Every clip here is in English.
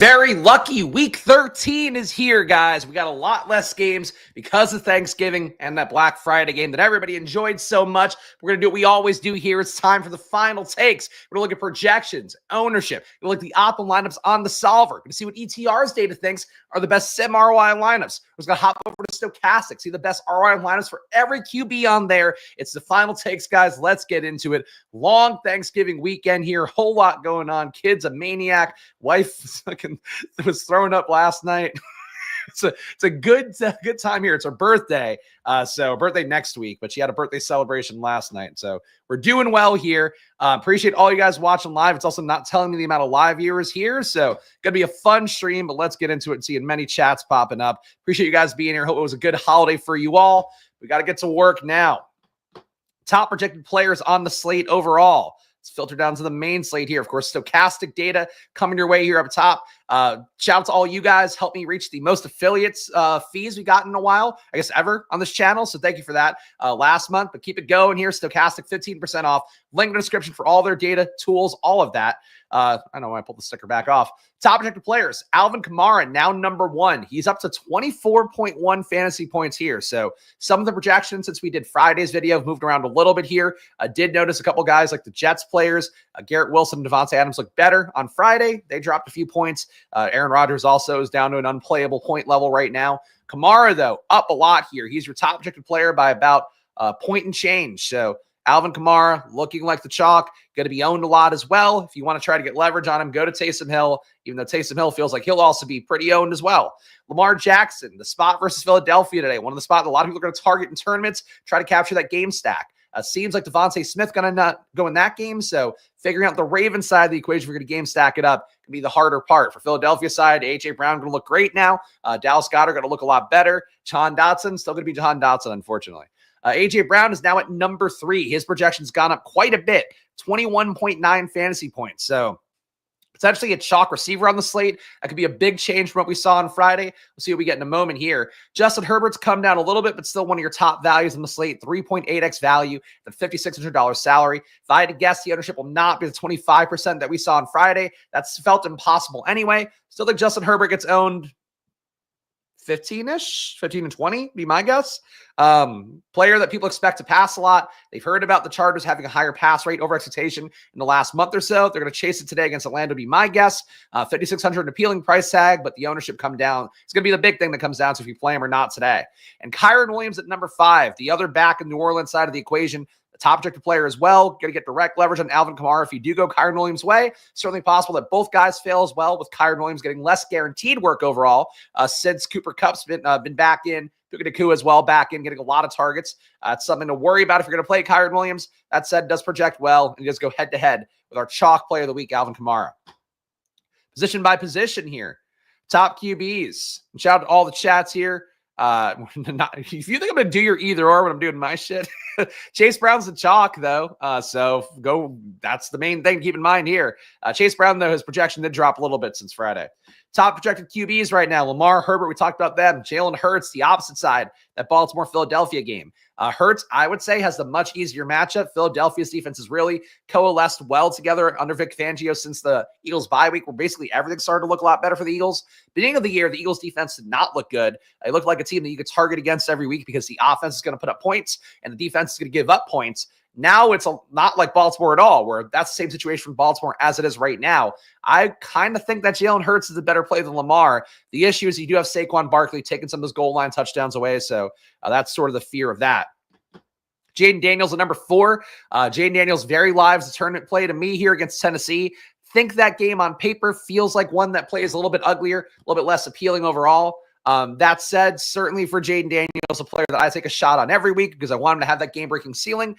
Very lucky. Week 13 is here, guys. We got a lot less games because of Thanksgiving and that Black Friday game that everybody enjoyed so much. We're going to do what we always do here. It's time for the final takes. We're going to look at projections, ownership. We're going to look at the optimal lineups on the solver. We're going to see what ETR's data thinks are the best sim ROI lineups. We're going to hop over to Stochastic, see the best ROI lineups for every QB on there. It's the final takes, guys. Let's get into it. Long Thanksgiving weekend here. Whole lot going on. Kid's a maniac. Wife was throwing up last night. It's a good time here. It's her birthday. So birthday next week, but she had a birthday celebration last night. So we're doing well here. Appreciate all you guys watching live. It's also not telling me the amount of live viewers here. So gonna be a fun stream, but let's get into it and seeing many chats popping up. Appreciate you guys being here. Hope it was a good holiday for you all. We got to get to work now. Top projected players on the slate overall. Let's filter down to the main slate here. Of course, Stochastic data coming your way here up top. Shout out to all you guys. Help me reach the most affiliates fees we got in a while, I guess ever on this channel. So thank you for that last month. But keep it going here. Stochastic 15% off. Link in the description for all their data, tools, all of that. I know I pulled the sticker back off. Top projected players. Alvin Kamara, now number 1. He's up to 24.1 fantasy points here. So some of the projections since we did Friday's video have moved around a little bit here. I did notice a couple guys like the Jets players, Garrett Wilson and Devontae Adams look better on Friday. They dropped a few points. Aaron Rodgers also is down to an unplayable point level right now. Kamara, though, up a lot here. He's your top projected player by about a point and change. So Alvin Kamara looking like the chalk, going to be owned a lot as well. If you want to try to get leverage on him, go to Taysom Hill, even though Taysom Hill feels like he'll also be pretty owned as well. Lamar Jackson, the spot versus Philadelphia today, one of the spots a lot of people are going to target in tournaments, try to capture that game stack. Seems like Devontae Smith going to not go in that game, so figuring out the Ravens side of the equation, we're going to game stack it up, can be the harder part. For Philadelphia side, A.J. Brown going to look great now. Dallas Goedert going to look a lot better. Jahan Dotson, still going to be Jahan Dotson, unfortunately. A.J. Brown is now at number 3. His projection's gone up quite a bit, 21.9 fantasy points. So potentially a chalk receiver on the slate. That could be a big change from what we saw on Friday. We'll see what we get in a moment here. Justin Herbert's come down a little bit, but still one of your top values on the slate, 3.8x value, the $5,600 salary. If I had to guess, the ownership will not be the 25% that we saw on Friday. That's felt impossible anyway. Still think Justin Herbert gets owned 15-ish, 15 and 20, be my guess. Player that people expect to pass a lot. They've heard about the Chargers having a higher pass rate over expectation in the last month or so. They're going to chase it today against Atlanta, be my guess. 5,600 appealing price tag, but the ownership come down. It's going to be the big thing that comes down to if you play him or not today. And Kyren Williams at number 5, the other back in New Orleans side of the equation. Top projected player as well. Going to get direct leverage on Alvin Kamara if you do go Kyren Williams' way. Certainly possible that both guys fail as well, with Kyren Williams getting less guaranteed work overall since Cooper Kupp's been back in. Puka Nacua as well back in, getting a lot of targets. It's something to worry about if you're going to play Kyren Williams. That said, does project well, and he does go head-to-head with our chalk player of the week, Alvin Kamara. Position by position here. Top QBs. Shout out to all the chats here. If you think I'm going to do your either or when I'm doing my shit, Chase Brown's the chalk, though. So go. That's the main thing to keep in mind here. Chase Brown, though, his projection did drop a little bit since Friday. Top projected QBs right now. Lamar, Herbert, we talked about them. Jalen Hurts, the opposite side, that Baltimore-Philadelphia game. Hurts, I would say, has the much easier matchup. Philadelphia's defense has really coalesced well together under Vic Fangio since the Eagles bye week, where basically everything started to look a lot better for the Eagles. Beginning of the year, the Eagles defense did not look good. It looked like a team that you could target against every week because the offense is going to put up points and the defense is going to give up points. Now it's not like Baltimore at all, where that's the same situation for Baltimore as it is right now. I kind of think that Jalen Hurts is a better play than Lamar. The issue is you do have Saquon Barkley taking some of those goal line touchdowns away, so that's sort of the fear of that. Jaden Daniels at number 4. Jaden Daniels very live as a tournament play to me here against Tennessee. Think that game on paper feels like one that plays a little bit uglier, a little bit less appealing overall. That said, certainly for Jaden Daniels, a player that I take a shot on every week because I want him to have that game-breaking ceiling.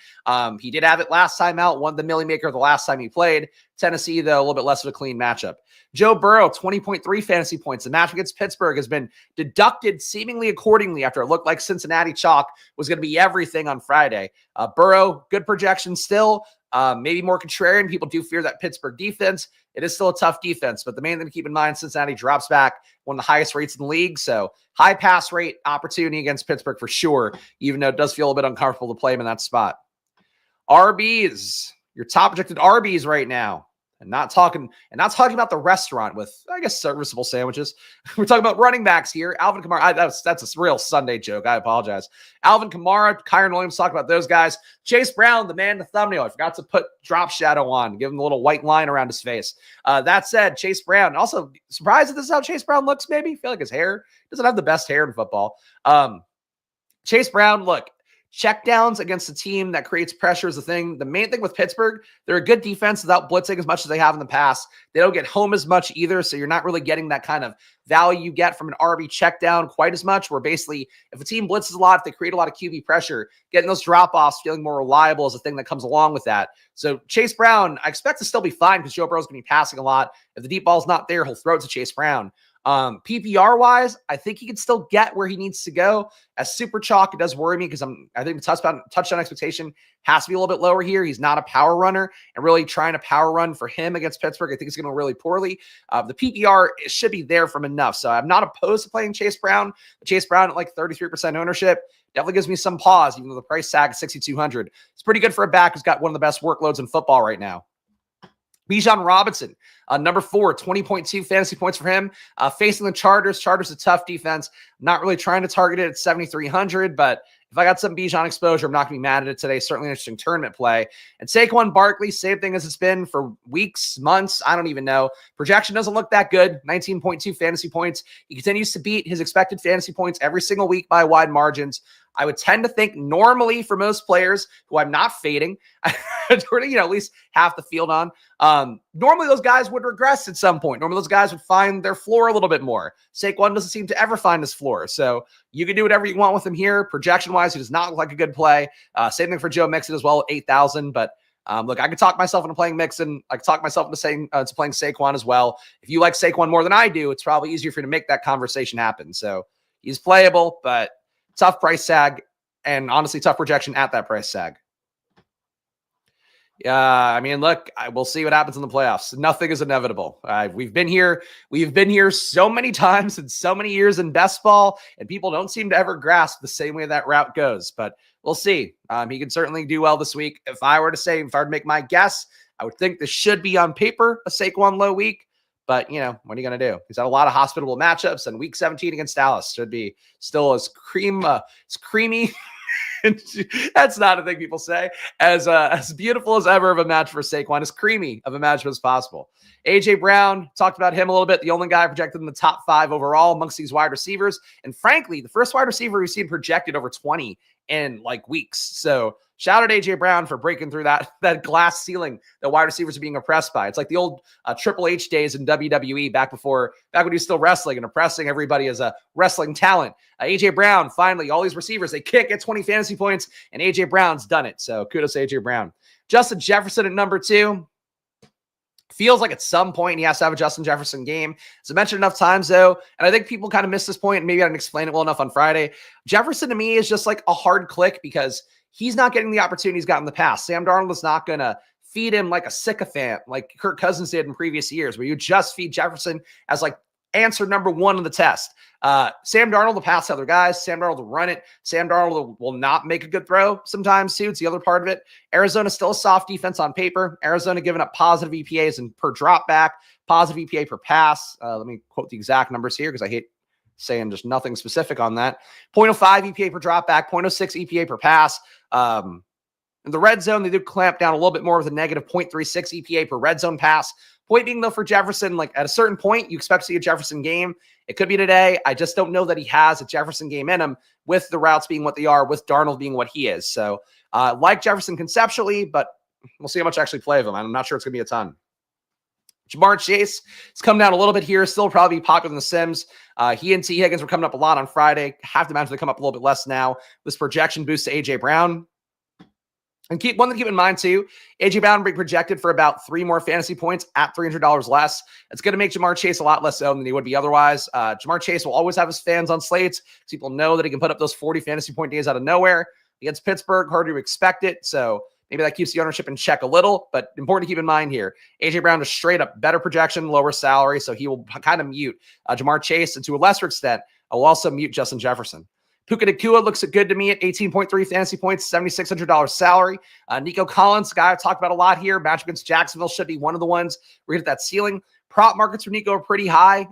He did have it last time out, won the Millie Maker the last time he played. Tennessee, though, a little bit less of a clean matchup. Joe Burrow, 20.3 fantasy points. The match against Pittsburgh has been deducted seemingly accordingly after it looked like Cincinnati chalk was going to be everything on Friday. Burrow, good projection still. Maybe more contrarian. People do fear that Pittsburgh defense. It is still a tough defense, but the main thing to keep in mind, Cincinnati drops back, one of the highest rates in the league. So high pass rate opportunity against Pittsburgh for sure, even though it does feel a bit uncomfortable to play him in that spot. RBs, your top projected RBs right now. And not talking about the restaurant with, I guess, serviceable sandwiches. We're talking about running backs here. Alvin Kamara, that's a real Sunday joke. I apologize. Alvin Kamara, Kyron Williams, talk about those guys. Chase Brown, the man in the thumbnail. I forgot to put drop shadow on, give him a little white line around his face. That said, Chase Brown, also surprised that this is how Chase Brown looks, maybe. I feel like his hair doesn't have the best hair in football. Chase Brown, look, check downs against a team that creates pressure is the thing. The main thing with Pittsburgh, they're a good defense without blitzing as much as they have in the past. They don't get home as much either, so you're not really getting that kind of value you get from an RB check down quite as much, where basically if a team blitzes a lot, if they create a lot of QB pressure, getting those drop-offs, feeling more reliable is the thing that comes along with that. So Chase Brown, I expect to still be fine because Joe Burrow's going to be passing a lot. If the deep ball's not there, he'll throw it to Chase Brown. PPR wise, I think he can still get where he needs to go. As super chalk, it does worry me because I think the touchdown expectation has to be a little bit lower here. He's not a power runner, and really trying to power run for him against Pittsburgh, I think it's going to go really poorly. The PPR should be there from enough. So I'm not opposed to playing Chase Brown. Chase Brown at like 33% ownership definitely gives me some pause, even though the price tag is 6,200. It's pretty good for a back who's got one of the best workloads in football right now. Bijan Robinson, number 4, 20.2 fantasy points for him. Facing the Chargers. Chargers a tough defense. I'm not really trying to target it at 7,300, but if I got some Bijan exposure, I'm not going to be mad at it today. Certainly an interesting tournament play. And Saquon Barkley, same thing as it's been for weeks, months. I don't even know. Projection doesn't look that good. 19.2 fantasy points. He continues to beat his expected fantasy points every single week by wide margins. I would tend to think normally for most players who I'm not fading, at least half the field on, normally those guys would regress at some point. Normally those guys would find their floor a little bit more. Saquon doesn't seem to ever find his floor. So you can do whatever you want with him here. Projection-wise, he does not look like a good play. Same thing for Joe Mixon as well, 8,000. But look, I could talk myself into playing Mixon. I could talk myself into playing Saquon as well. If you like Saquon more than I do, it's probably easier for you to make that conversation happen. So he's playable, but tough price tag, and honestly, tough projection at that price tag. I mean, look, we'll see what happens in the playoffs. Nothing is inevitable. We've been here so many times and so many years in best ball, and people don't seem to ever grasp the same way that route goes. But we'll see. He can certainly do well this week. If I were to make my guess, I would think this should be on paper a Saquon low week. But, what are you going to do? He's had a lot of hospitable matchups, and week 17 against Dallas should be still as creamy. That's not a thing people say. As beautiful as ever of a match for Saquon, as creamy of a match as possible. A.J. Brown, talked about him a little bit. The only guy projected in the top 5 overall amongst these wide receivers. And frankly, the first wide receiver we've seen projected over 20 in weeks. So shout out A.J. Brown for breaking through that glass ceiling that wide receivers are being oppressed by. It's like the old Triple H days in WWE back when he was still wrestling and oppressing everybody as a wrestling talent. A.J. Brown, finally, all these receivers, they can't get 20 fantasy points, and A.J. Brown's done it. So kudos to A.J. Brown. Justin Jefferson at number 2. Feels like at some point he has to have a Justin Jefferson game. As I mentioned enough times, though, and I think people kind of miss this point, and maybe I didn't explain it well enough on Friday. Jefferson to me is just like a hard click because he's not getting the opportunity he's got in the past. Sam Darnold is not going to feed him like a sycophant like Kirk Cousins did in previous years, where you just feed Jefferson as answer number 1 on the test. Sam Darnold will pass other guys. Sam Darnold will run it. Sam Darnold will not make a good throw sometimes too. It's the other part of it. Arizona's still a soft defense on paper. Arizona giving up positive EPAs and per drop back, positive EPA per pass. Let me quote the exact numbers here because I hate saying just nothing specific on that. 0.05 EPA per drop back, 0.06 EPA per pass. In the red zone, they do clamp down a little bit more with a negative 0.36 EPA per red zone pass. Point being, though, for Jefferson, at a certain point, you expect to see a Jefferson game. It could be today. I just don't know that he has a Jefferson game in him with the routes being what they are, with Darnold being what he is. So, like Jefferson conceptually, but we'll see how much I actually play of him. I'm not sure it's going to be a ton. Jamar Chase has come down a little bit here. Still probably popular in the Sims. He and T. Higgins were coming up a lot on Friday. Have to imagine they come up a little bit less now. This projection boost to A.J. Brown. And one thing to keep in mind, too, A.J. Brown being projected for about 3 more fantasy points at $300 less. It's going to make Jamar Chase a lot less owned than he would be otherwise. Jamar Chase will always have his fans on slates. People know that he can put up those 40 fantasy point days out of nowhere. Against Pittsburgh, hard to expect it. So maybe that keeps the ownership in check a little, but important to keep in mind here. A.J. Brown is straight up better projection, lower salary, so he will kind of mute Jamar Chase, and to a lesser extent, will also mute Justin Jefferson. Puka Nacua looks good to me at 18.3 fantasy points, $7,600 salary. Nico Collins, guy I've talked about a lot here. Match against Jacksonville should be one of the ones where hit that ceiling. Prop markets for Nico are pretty high.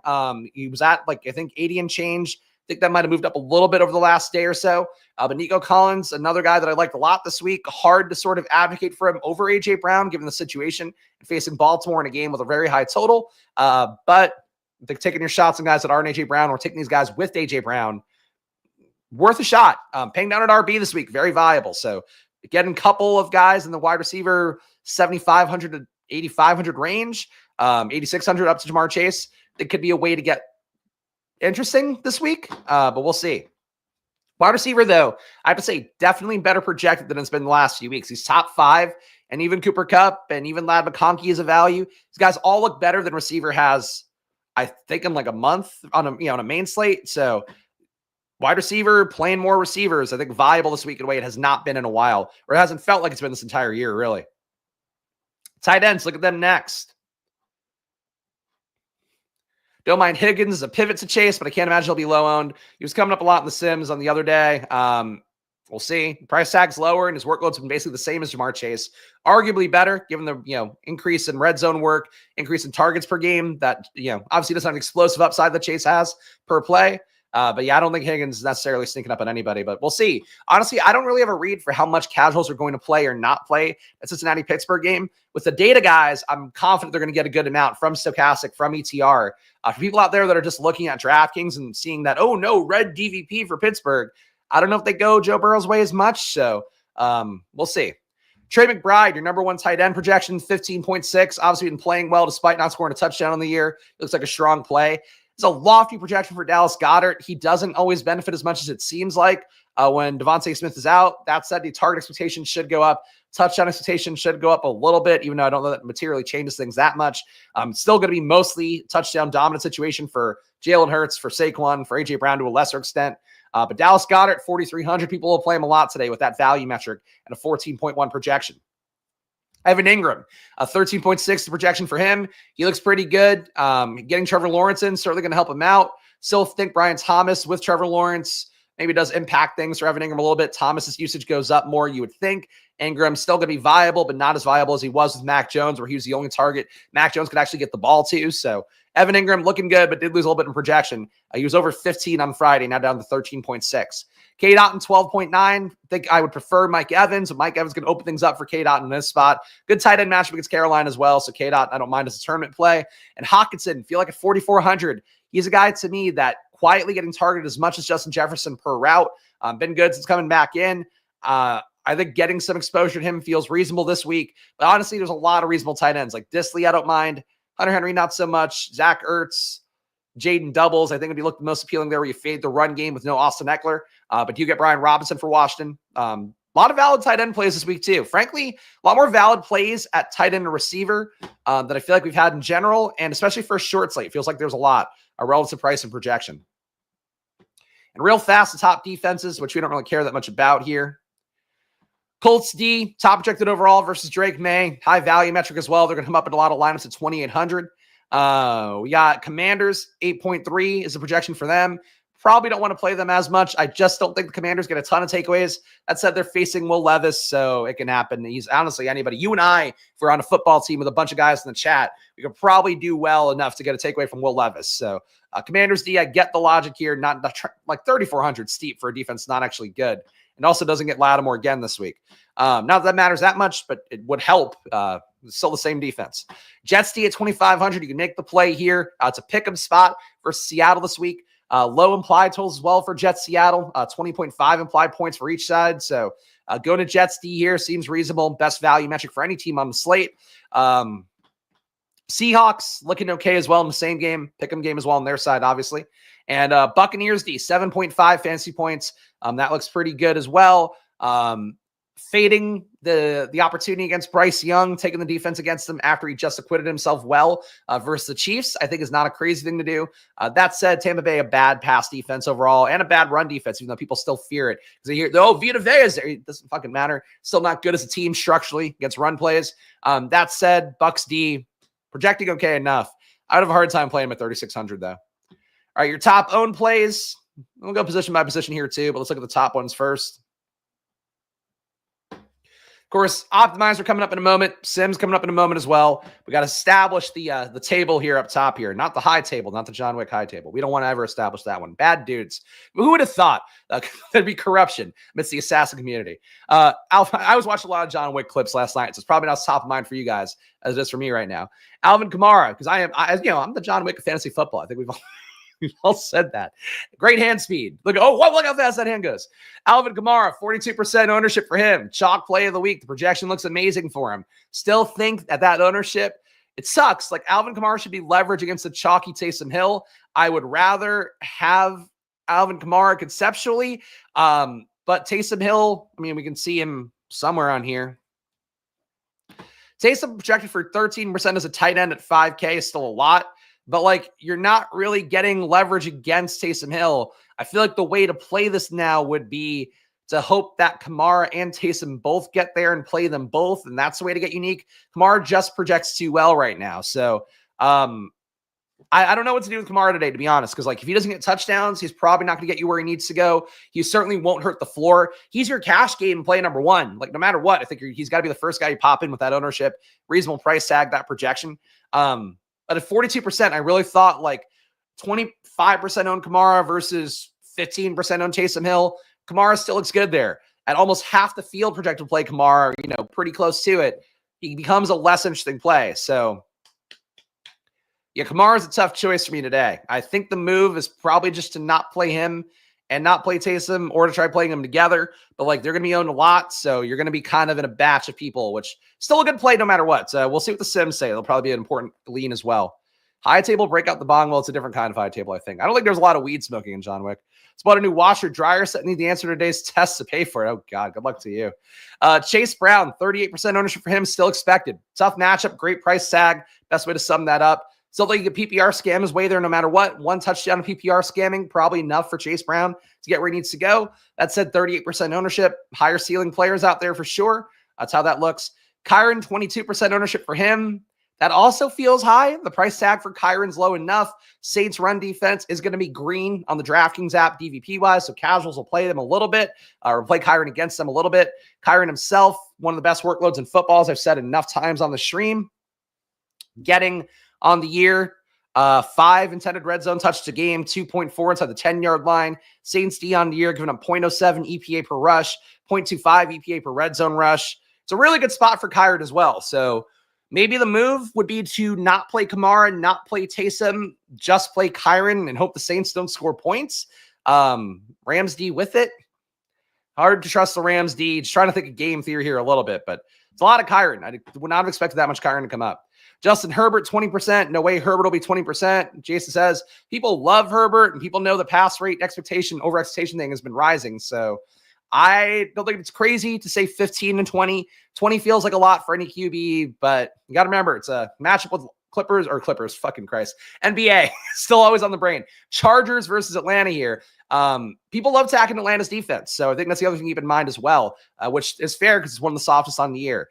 He was at I think 80 and change. I think that might have moved up a little bit over the last day or so. But Nico Collins, another guy that I liked a lot this week. Hard to sort of advocate for him over A.J. Brown, given the situation and facing Baltimore in a game with a very high total. But taking your shots on guys that aren't A.J. Brown or taking these guys with A.J. Brown, worth a shot. Paying down at RB this week, very viable. So getting a couple of guys in the wide receiver 7,500 to 8,500 range, 8,600 up to Jamar Chase. It could be a way to get interesting this week, but we'll see. Wide receiver, though, I have to say, definitely better projected than it's been the last few weeks. He's top 5, and even Cooper Kupp and even Ladd McConkey is a value. These guys all look better than receiver has, I think, in a month on a main slate. So wide receiver, playing more receivers, I think viable this week in a way it has not been in a while, or it hasn't felt like it's been this entire year, really. Tight ends, look at them next. Don't mind Higgins as a pivot to Chase, but I can't imagine he'll be low owned. He was coming up a lot in the Sims on the other day. We'll see. Price tag's lower, and his workload's been basically the same as Jamar Chase. Arguably better, given the increase in red zone work, increase in targets per game. That obviously doesn't have an explosive upside that Chase has per play. But yeah, I don't think Higgins is necessarily sneaking up on anybody, but we'll see. Honestly, I don't really have a read for how much casuals are going to play or not play that Cincinnati-Pittsburgh game. With the data guys, I'm confident they're going to get a good amount from Stochastic, from ETR. For people out there that are just looking at DraftKings and seeing that, oh no, red DVP for Pittsburgh, I don't know if they go Joe Burrow's way as much, so we'll see. Trey McBride, your number one tight end projection, 15.6. Obviously been playing well despite not scoring a touchdown on the year. Looks like a strong play. It's a lofty projection for Dallas Goedert. He doesn't always benefit as much as it seems like when Devontae Smith is out. That said, the target expectation should go up. Touchdown expectation should go up a little bit, even though I don't know that materially changes things that much. Still going to be mostly touchdown dominant situation for Jalen Hurts, for Saquon, for A.J. Brown to a lesser extent. But Dallas Goedert, 4,300. People will play him a lot today with that value metric and a 14.1 projection. Evan Ingram, a 13.6 projection for him. He looks pretty good. Getting Trevor Lawrence in, certainly going to help him out. Still think Brian Thomas with Trevor Lawrence maybe does impact things for Evan Ingram a little bit. Thomas's usage goes up more, you would think. Ingram's still going to be viable, but not as viable as he was with Mac Jones, where he was the only target Mac Jones could actually get the ball to. So Evan Ingram looking good, but did lose a little bit in projection. He was over 15 on Friday, now down to 13.6. K. Dotton, 12.9. I think I would prefer Mike Evans, but Mike Evans can open things up for K. Dotton in this spot. Good tight end matchup against Carolina as well, so K. Dotton I don't mind as a tournament play. And Hawkinson, feel like at 4,400, he's a guy to me that quietly getting targeted as much as Justin Jefferson per route. Been good since coming back in. I think getting some exposure to him feels reasonable this week. But honestly, there's a lot of reasonable tight ends. Like Disley, I don't mind. Hunter Henry, not so much. Zach Ertz, Jaden Doubles, I think would be look the most appealing there where you fade the run game with no Austin Eckler. But you get Brian Robinson for Washington. A lot of valid tight end plays this week too. Frankly, a lot more valid plays at tight end and receiver that I feel like we've had in general, and especially for a short slate. It feels like there's a lot, a relative price and projection. And real fast, the top defenses, which we don't really care that much about here. Colts D, top projected overall versus Drake May. High value metric as well. They're going to come up in a lot of lineups at 2,800. We got Commanders, 8.3 is the projection for them. Probably don't want to play them as much. I just don't think the Commanders get a ton of takeaways. That said, they're facing Will Levis, so it can happen. He's honestly anybody. You and I, if we're on a football team with a bunch of guys in the chat, we could probably do well enough to get a takeaway from Will Levis. So Commanders D, I get the logic here. Not like 3,400 steep for a defense, not actually good. And also doesn't get Lattimore again this week. Not that that matters that much, but it would help. Still the same defense. Jets D at 2,500. You can make the play here. It's a pick 'em spot versus Seattle this week. Low implied totals as well for Jets Seattle. 20.5 implied points for each side. So going to Jets D here seems reasonable. Best value metric for any team on the slate. Seahawks looking okay as well in the same game. Pick 'em game as well on their side, obviously. And Buccaneers D, 7.5 fantasy points. That looks pretty good as well. Fading the opportunity against Bryce Young, taking the defense against them after he just acquitted himself well versus the Chiefs, I think is not a crazy thing to do. That said, Tampa Bay, a bad pass defense overall and a bad run defense, even though people still fear it. Because they hear, oh, Vita Vea is there. It doesn't fucking matter. Still not good as a team structurally against run plays. That said, Bucks D, projecting okay enough. I would have a hard time playing him at 3,600 though. All right, your top owned plays. We'll go position by position here too, but let's look at the top ones first. Of course, optimizer coming up in a moment. Sims coming up in a moment as well. We got to establish the table here up top here, not the high table, not the John Wick high table. We don't want to ever establish that one. Bad dudes. Who would have thought there'd be corruption amidst the assassin community? I was watching a lot of John Wick clips last night, so it's probably not top of mind for you guys as it is for me right now. Alvin Kamara, because I'm the John Wick of fantasy football. I think we've all said that. Great hand speed. Look how fast that hand goes. Alvin Kamara, 42% ownership for him. Chalk play of the week. The projection looks amazing for him. Still think that ownership, it sucks. Like Alvin Kamara should be leveraged against a chalky Taysom Hill. I would rather have Alvin Kamara conceptually. But Taysom Hill, I mean, we can see him somewhere on here. Taysom projected for 13% as a tight end at 5K is still a lot. But, like, you're not really getting leverage against Taysom Hill. I feel like the way to play this now would be to hope that Kamara and Taysom both get there and play them both, and that's the way to get unique. Kamara just projects too well right now. So, I don't know what to do with Kamara today, to be honest, because, like, if he doesn't get touchdowns, he's probably not going to get you where he needs to go. He certainly won't hurt the floor. He's your cash game play number one. Like, no matter what, I think he's got to be the first guy you pop in with that ownership, reasonable price tag, that projection. But at 42%, I really thought like 25% owned Kamara versus 15% owned Taysom Hill. Kamara still looks good there. At almost half the field projected play Kamara, pretty close to it. He becomes a less interesting play. So, yeah, Kamara's a tough choice for me today. I think the move is probably just to not play him and not play Taysom or to try playing them together. But, like, they're going to be owned a lot, so you're going to be kind of in a batch of people, which still a good play no matter what. We'll see what the Sims say. They'll probably be an important lean as well. High table, break out the bong. Well, it's a different kind of high table, I think. I don't think there's a lot of weed smoking in John Wick. It's about a new washer dryer set. Need the answer to today's test to pay for it. Oh, God. Good luck to you. Chase Brown, 38% ownership for him. Still expected. Tough matchup. Great price tag. Best way to sum that up. Still think you get PPR scam his way there no matter what. One touchdown of PPR scamming, probably enough for Chase Brown to get where he needs to go. That said, 38% ownership. Higher ceiling players out there for sure. That's how that looks. Kyron, 22% ownership for him. That also feels high. The price tag for Kyron's low enough. Saints run defense is going to be green on the DraftKings app DVP-wise, so casuals will play them a little bit or play Kyron against them a little bit. Kyron himself, one of the best workloads in football, as I've said enough times on the stream. Getting on the year, 5 intended red zone touches a game, 2.4 inside the 10-yard line. Saints D on the year, giving up 0.07 EPA per rush, 0.25 EPA per red zone rush. It's a really good spot for Kyron as well. So maybe the move would be to not play Kamara, not play Taysom, just play Kyron and hope the Saints don't score points. Rams D with it. Hard to trust the Rams D. Just trying to think of game theory here a little bit, but it's a lot of Kyron. I would not have expected that much Kyron to come up. Justin Herbert, 20%. No way Herbert will be 20%. Jason says, people love Herbert, and people know the pass rate over expectation thing has been rising. So I don't think it's crazy to say 15 and 20. 20 feels like a lot for any QB, but you got to remember, it's a matchup with Clippers, fucking Christ. NBA, still always on the brain. Chargers versus Atlanta here. People love attacking Atlanta's defense, so I think that's the other thing to keep in mind as well, which is fair because it's one of the softest on the year.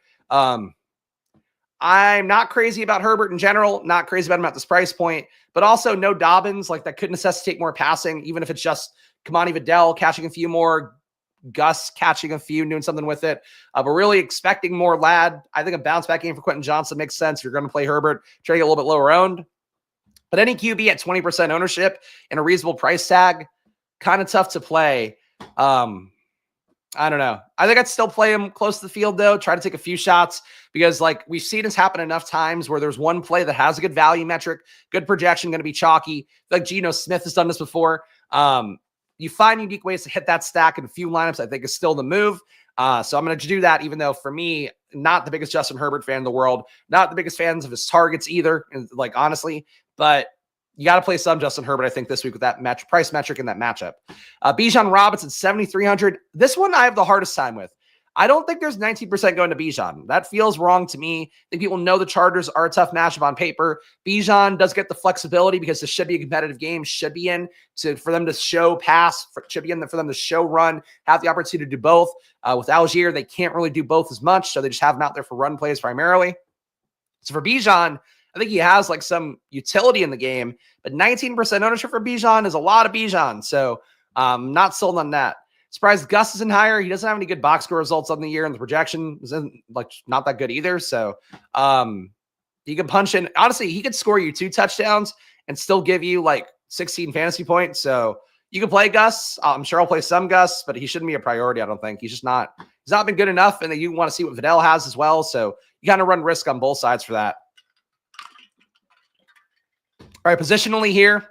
I'm not crazy about Herbert in general, not crazy about him at this price point, but also no Dobbins. Like, that could necessitate more passing, even if it's just Kamani Vidal catching a few more, Gus catching a few, doing something with it. But really expecting more Lad. I think a bounce back game for Quentin Johnson makes sense. You're going to play Herbert, try to get a little bit lower owned. But any QB at 20% ownership and a reasonable price tag, kind of tough to play. I don't know. I think I'd still play him close to the field, though. Try to take a few shots because, like, we've seen this happen enough times where there's one play that has a good value metric, good projection, going to be chalky. Like Geno Smith has done this before. You find unique ways to hit that stack in a few lineups, I think is still the move. So I'm going to do that, even though for me, not the biggest Justin Herbert fan in the world, not the biggest fans of his targets either, like, honestly, but you got to play some Justin Herbert, I think, this week with that price metric and that matchup. Bijan Robinson, 7,300. This one I have the hardest time with. I don't think there's 19% going to Bijan. That feels wrong to me. I think people know the Chargers are a tough matchup on paper. Bijan does get the flexibility because this should be a competitive game, should be in for them to show pass, should be in for them to show run, have the opportunity to do both. With Algier, they can't really do both as much, so they just have him out there for run plays primarily. So for Bijan, I think he has some utility in the game, but 19% ownership for Bijan is a lot of Bijan. So Not sold on that. Surprised Gus isn't higher. He doesn't have any good box score results on the year, and the projection isn't like not that good either. So he could punch in. Honestly, he could score you 2 touchdowns and still give you like 16 fantasy points. So you can play Gus. I'm sure I'll play some Gus, but he shouldn't be a priority. I don't think he's not been good enough. And then you want to see what Vidal has as well. So you kind of run risk on both sides for that. All right, positionally here.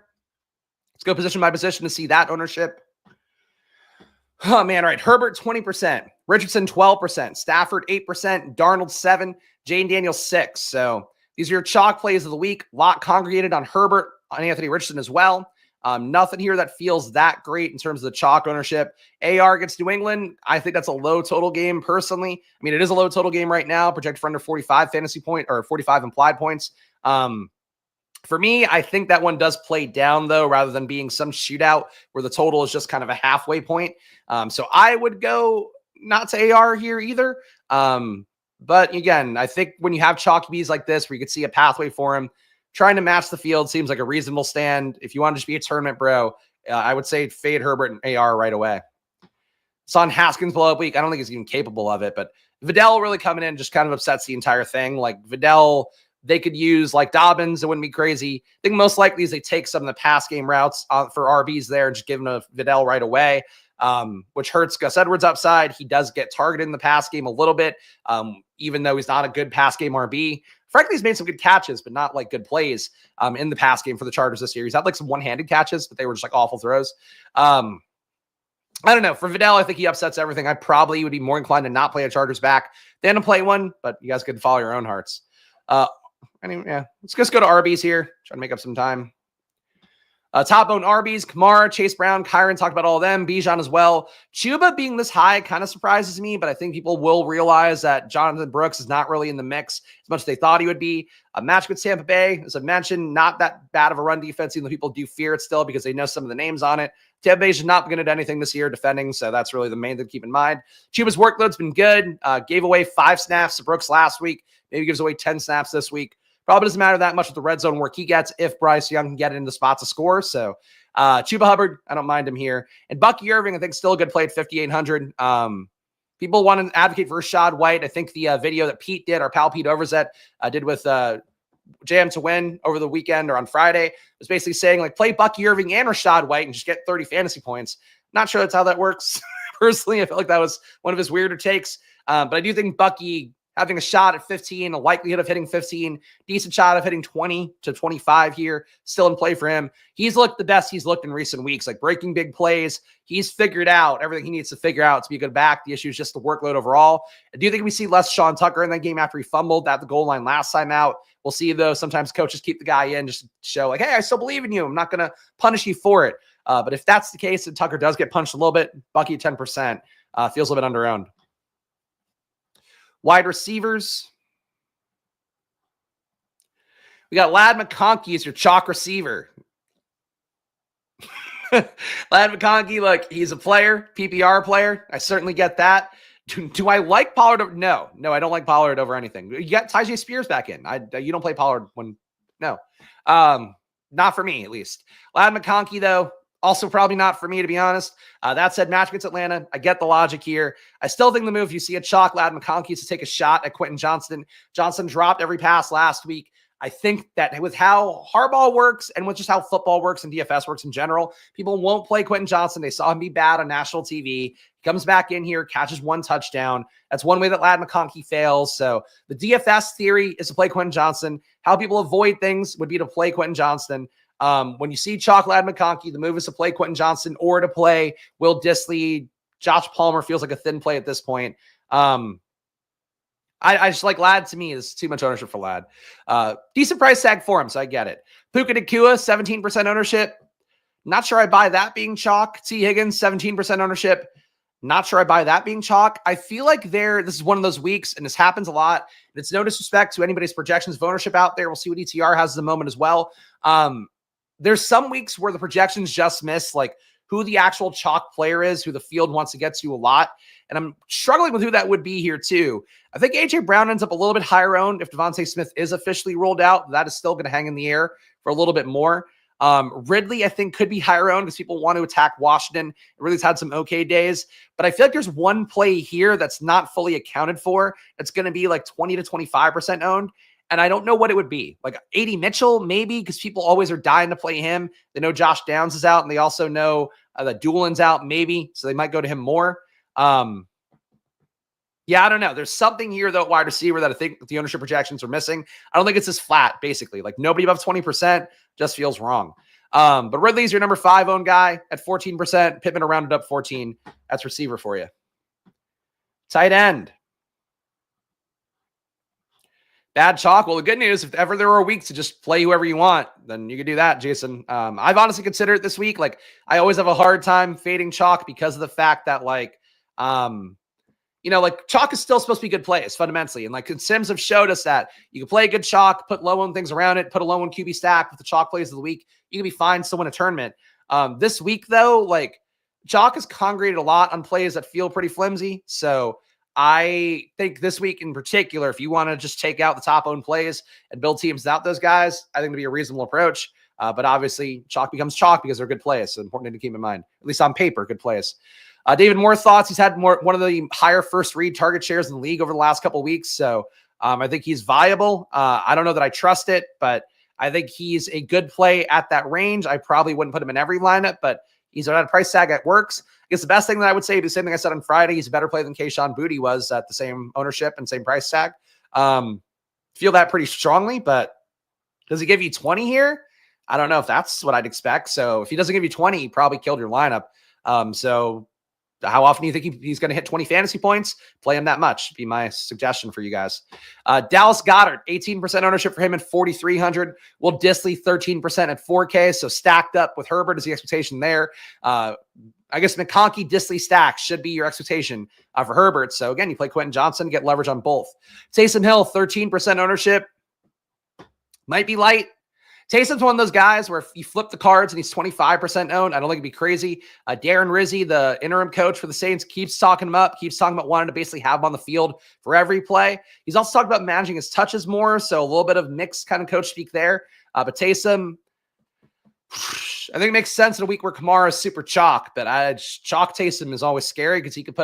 Let's go position by position to see that ownership. Oh, man. All right. Herbert, 20%. Richardson, 12%. Stafford, 8%. Darnold, 7%. Jane Daniels, 6%. So these are your chalk plays of the week. Lot congregated on Herbert, on Anthony Richardson as well. Nothing here that feels that great in terms of the chalk ownership. AR against New England, I think that's a low total game personally. I mean, it is a low total game right now, projected for under 45 fantasy point or 45 implied points. For me, I think that one does play down, though, rather than being some shootout where the total is just kind of a halfway point. So I would go not to AR here either. But again, I think when you have chalky Bs like this, where you could see a pathway for him, trying to match the field seems like a reasonable stand. If you want to just be a tournament bro, I would say fade Herbert and AR right away. Saw Haskins blow up week. I don't think he's even capable of it, but Vidal really coming in just kind of upsets the entire thing. Like Vidal, they could use like Dobbins. It wouldn't be crazy. I think most likely is they take some of the pass game routes for RBs there and just give him a Vidal right away, which hurts Gus Edwards' upside. He does get targeted in the pass game a little bit, even though he's not a good pass game RB. Frankly, he's made some good catches, but not like good plays in the pass game for the Chargers this year. He's had like some one-handed catches, but they were just like awful throws. I don't know. For Vidal, I think he upsets everything. I probably would be more inclined to not play a Chargers back than to play one, but you guys could follow your own hearts. Anyway, yeah, let's just go to RBs here. Try to make up some time. Top owned RBs, Kamara, Chase Brown, Kyron, talked about all of them, Bijan as well. Chuba being this high kind of surprises me, but I think people will realize that Jonathan Brooks is not really in the mix as much as they thought he would be. A match with Tampa Bay, as I mentioned, not that bad of a run defense, even though people do fear it still because they know some of the names on it. Tampa Bay's not going to do anything this year defending, so that's really the main thing to keep in mind. Chuba's workload's been good. Gave away 5 snaps to Brooks last week. Maybe gives away 10 snaps this week. Probably doesn't matter that much with the red zone work he gets if Bryce Young can get into spots to score. So Chuba Hubbard, I don't mind him here. And Bucky Irving, I think still a good play at 5,800. People want to advocate for Rashad White. I think the video that Pete did, our pal Pete Overzet, did with JM to win over the weekend or on Friday, was basically saying like play Bucky Irving and Rashad White and just get 30 fantasy points. Not sure that's how that works. Personally, I felt like that was one of his weirder takes. But I do think Bucky having a shot at 15, a likelihood of hitting 15, decent shot of hitting 20 to 25 here, still in play for him. He's looked the best he's looked in recent weeks, like breaking big plays. He's figured out everything he needs to figure out to be a good back. The issue is just the workload overall. I do think we see less Sean Tucker in that game after he fumbled at the goal line last time out. We'll see, though. Sometimes coaches keep the guy in just to show, like, hey, I still believe in you. I'm not going to punish you for it. But if that's the case and Tucker does get punched a little bit, Bucky at 10%, feels a little bit under-owned. Wide receivers. We got Ladd McConkey as your chalk receiver. Ladd McConkey, look, he's a player, PPR player. I certainly get that. Do I like Pollard? No, I don't like Pollard over anything. You got Tyjae Spears back in. You don't play Pollard no. Not for me, at least. Ladd McConkey, though, also probably not for me, to be honest. That said, match against Atlanta. I get the logic here. I still think the move, you see a chalk Ladd McConkey, is to take a shot at Quentin Johnston. Johnson dropped every pass last week. I think that with how Harbaugh works and with just how football works and DFS works in general, people won't play Quentin Johnston. They saw him be bad on national TV. He comes back in here, catches 1 touchdown. That's one way that Ladd McConkey fails. So the DFS theory is to play Quentin Johnston. How people avoid things would be to play Quentin Johnston. When you see chalk Ladd McConkey, the move is to play Quentin Johnston or to play Will Dissly. Josh Palmer feels like a thin play at this point. I just like Ladd. To me, is too much ownership for Ladd. Decent price tag for him, so I get it. Puka Nacua, 17% ownership. Not sure I buy that being chalk. T. Higgins, 17% ownership. Not sure I buy that being chalk. I feel like this is one of those weeks, and this happens a lot. And it's no disrespect to anybody's projections of ownership out there. We'll see what ETR has at the moment as well. There's some weeks where the projections just miss, like who the actual chalk player is, who the field wants to get to a lot. And I'm struggling with who that would be here too. I think A.J. Brown ends up a little bit higher owned if Devontae Smith is officially ruled out. That is still going to hang in the air for a little bit more. Ridley, I think, could be higher owned because people want to attack Washington. Ridley's had some okay days, but I feel like there's one play here that's not fully accounted for. It's going to be like 20 to 25% owned. And I don't know what it would be. Like A.D. Mitchell, maybe, because people always are dying to play him. They know Josh Downs is out, and they also know that Doolin's out, maybe. So they might go to him more. Yeah, I don't know. There's something here, though, at wide receiver that I think the ownership projections are missing. I don't think it's this flat, basically. Like nobody above 20% just feels wrong. But Ridley's your number 5 owned guy at 14%. Pittman rounded up 14. That's receiver for you. Tight end. Bad chalk. Well, the good news, if ever there were weeks to just play whoever you want, then you could do that, Jason. I've honestly considered it this week. Like, I always have a hard time fading chalk because of the fact that, like, like chalk is still supposed to be good plays fundamentally. And like Sims have showed us that you can play good chalk, put low on things around it, put a low on QB stack with the chalk plays of the week. You can be fine still win a tournament. This week, though, like chalk has congregated a lot on plays that feel pretty flimsy. So I think this week in particular, if you want to just take out the top owned plays and build teams without those guys, I think it'd be a reasonable approach. But obviously chalk becomes chalk because they're good plays. So important to keep in mind, at least on paper, good plays. David Moore thoughts. He's had one of the higher first read target shares in the league over the last couple of weeks. So I think he's viable. I don't know that I trust it, but I think he's a good play at that range. I probably wouldn't put him in every lineup, but he's at a price tag that works. I guess the best thing that I would say, the same thing I said on Friday, he's a better play than Kayshon Boutte was at the same ownership and same price tag. Feel that pretty strongly, but does he give you 20 here? I don't know if that's what I'd expect. So if he doesn't give you 20, he probably killed your lineup. So how often do you think he's going to hit 20 fantasy points? Play him that much. Be my suggestion for you guys. Dallas Goedert, 18% ownership for him at 4,300. Will Disley, 13% at 4K. So stacked up with Herbert is the expectation there. I guess McConkey, Disley stack should be your expectation for Herbert. So again, you play Quentin Johnson, get leverage on both. Taysom Hill, 13% ownership. Might be light. Taysom's one of those guys where if you flip the cards and he's 25% owned, I don't think it'd be crazy. Darren Rizzi, the interim coach for the Saints, keeps talking him up, keeps talking about wanting to basically have him on the field for every play. He's also talked about managing his touches more, so a little bit of mixed kind of coach speak there. But Taysom, I think it makes sense in a week where Kamara is super chalk, but chalk Taysom is always scary because he could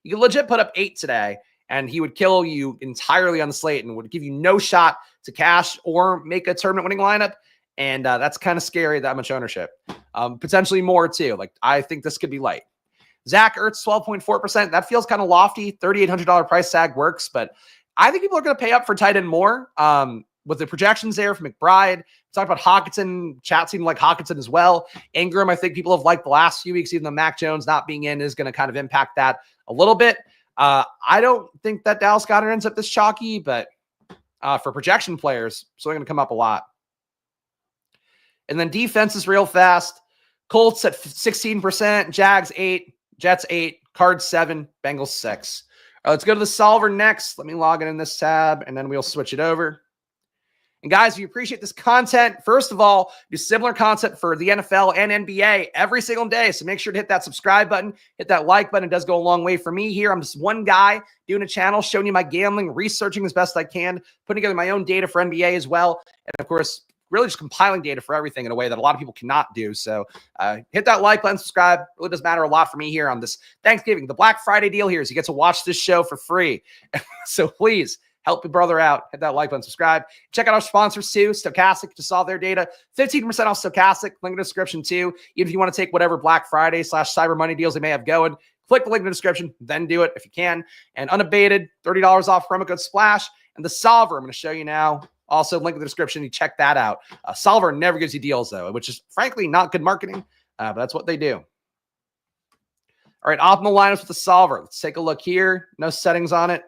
legit put up 8 today, and he would kill you entirely on the slate and would give you no shot to cash or make a tournament winning lineup. And that's kind of scary, that much ownership. Potentially more too. Like, I think this could be light. Zach Ertz, 12.4%. That feels kind of lofty. $3,800 price tag works, but I think people are going to pay up for tight end more. With the projections there from McBride, talked about Hawkinson, chat seemed like Hawkinson as well. Ingram, I think people have liked the last few weeks, even though Mac Jones not being in is going to kind of impact that a little bit. I don't think that Dallas Goedert ends up this chalky, but for projection players, so they're going to come up a lot. And then defense is real fast. Colts at 16%, Jags 8, Jets 8, Cards 7, Bengals 6. Let's go to the solver next. Let me log in this tab, and then we'll switch it over. And guys, if you appreciate this content, first of all, do similar content for the NFL and NBA every single day. So make sure to hit that subscribe button, hit that like button. It does go a long way for me here. I'm just one guy doing a channel, showing you my gambling, researching as best I can, putting together my own data for NBA as well. And of course, really just compiling data for everything in a way that a lot of people cannot do. So hit that like button, subscribe. It really does matter a lot for me here on this Thanksgiving. The Black Friday deal here is you get to watch this show for free. So please help your brother out. Hit that like button, subscribe. Check out our sponsors too, Stochastic, to solve their data. 15% off Stochastic, link in the description too. Even if you want to take whatever Black Friday / Cyber Monday deals they may have going, click the link in the description, then do it if you can. And unabated, $30 off promo code SPLASH. And the solver I'm going to show you now, also link in the description. You check that out. Solver never gives you deals though, which is frankly not good marketing, but that's what they do. All right, optimal lineups with the solver. Let's take a look here. No settings on it.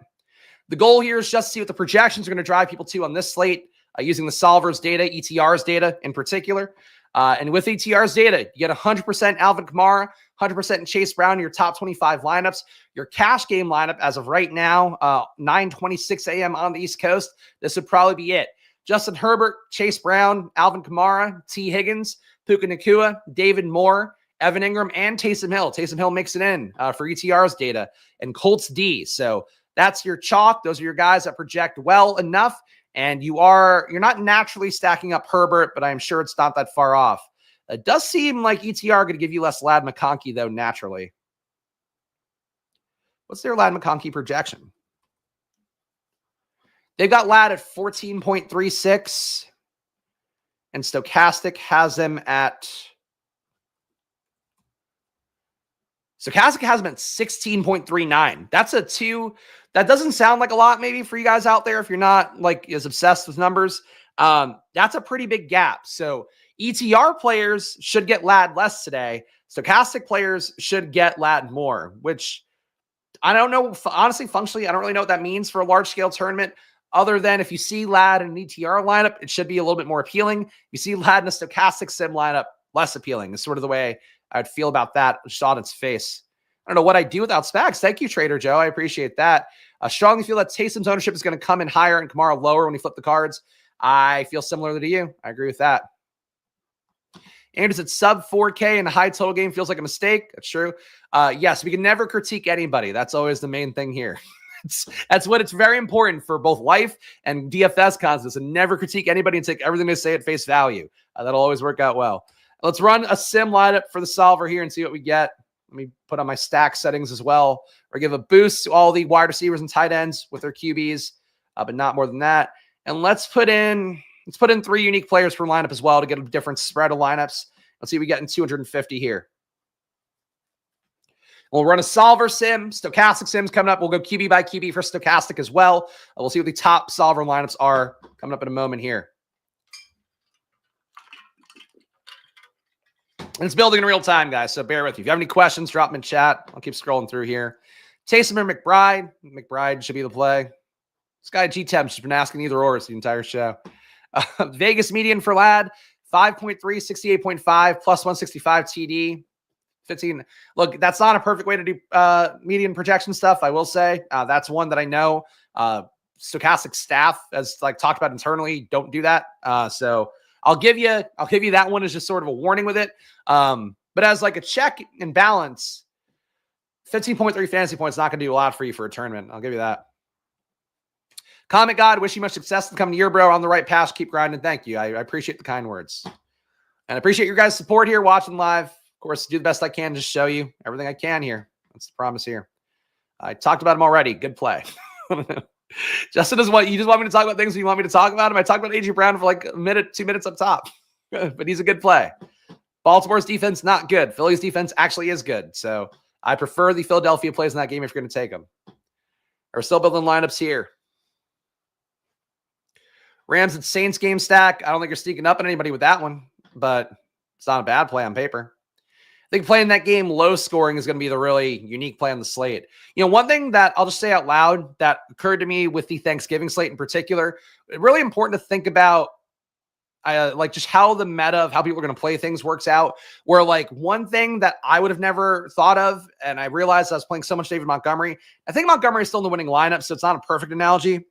The goal here is just to see what the projections are going to drive people to on this slate using the solver's data, ETR's data in particular. And with ETR's data, you get 100% Alvin Kamara, 100% Chase Brown in your top 25 lineups. Your cash game lineup as of right now, 9:26 a.m. on the East Coast, this would probably be it. Justin Herbert, Chase Brown, Alvin Kamara, T. Higgins, Puka Nacua, David Moore, Evan Ingram, and Taysom Hill. Taysom Hill makes it in for ETR's data, and Colts D. So that's your chalk. Those are your guys that project well enough. And you're not naturally stacking up Herbert, but I'm sure it's not that far off. It does seem like ETR going to give you less Ladd McConkey, though, naturally. What's their Ladd McConkey projection? They've got Ladd at 14.36, and Stochastic has them at... Stochastic has them at 16.39. That's a 2. That doesn't sound like a lot maybe for you guys out there if you're not like as obsessed with numbers. That's a pretty big gap. So ETR players should get Ladd less today. Stochastic players should get Ladd more, which I don't know. Honestly, functionally, I don't really know what that means for a large-scale tournament, other than if you see Ladd in an ETR lineup, it should be a little bit more appealing. If you see Ladd in a Stochastic sim lineup, less appealing. Is sort of the way I'd feel about that just on its face. I don't know what I'd do without Spags. Thank you, Trader Joe. I appreciate that. I strongly feel that Taysom's ownership is going to come in higher and Kamara lower when we flip the cards. I feel similarly to you. I agree with that. Andrews at sub 4K in a high total game feels like a mistake. That's true. Yes, we can never critique anybody. That's always the main thing here. That's what it's very important for both life and DFS contests, and never critique anybody and take everything they say at face value. That'll always work out well. Let's run a sim lineup for the solver here and see what we get. Let me put on my stack settings as well, or give a boost to all the wide receivers and tight ends with their QBs, but not more than that. And let's put in 3 unique players per lineup as well to get a different spread of lineups. Let's see what we get in 250 here. We'll run a solver sim. Stochastic sims coming up. We'll go QB by QB for Stochastic as well. We'll see what the top solver lineups are coming up in a moment here. And it's building in real time, guys, so bear with me. If you have any questions, drop them in chat. I'll keep scrolling through here. Taysom or McBride. McBride should be the play. This guy G-Temp's just been asking either or the entire show. Vegas median for Ladd, 5.3, 68.5, plus 165 TD. 15. Look, that's not a perfect way to do median projection stuff, I will say. That's one that I know Stochastic staff, as like talked about internally, don't do that. So I'll give you that one as just sort of a warning with it. But as like a check and balance, 15.3 fantasy points not going to do a lot for you for a tournament. I'll give you that. Comment God, wish you much success in the coming year, bro. On the right path, keep grinding. Thank you. I appreciate the kind words. And I appreciate your guys' support here, watching live. Of course, do the best I can to show you everything I can here. That's the promise here. I talked about him already. Good play. Justin doesn't want you just want me to talk about things when you want me to talk about him. I talked about A.J. Brown for like a minute, 2 minutes up top. But he's a good play. Baltimore's defense, not good. Philly's defense actually is good. So I prefer the Philadelphia plays in that game if you're going to take them. We're still building lineups here. Rams and Saints game stack. I don't think you're sneaking up on anybody with that one, but it's not a bad play on paper. I think playing that game low scoring is going to be the really unique play on the slate. You know, one thing that I'll just say out loud that occurred to me with the Thanksgiving slate in particular, really important to think about like just how the meta of how people are going to play things works out, where like one thing that I would have never thought of, and I realized I was playing so much David Montgomery. I think Montgomery is still in the winning lineup, so it's not a perfect analogy.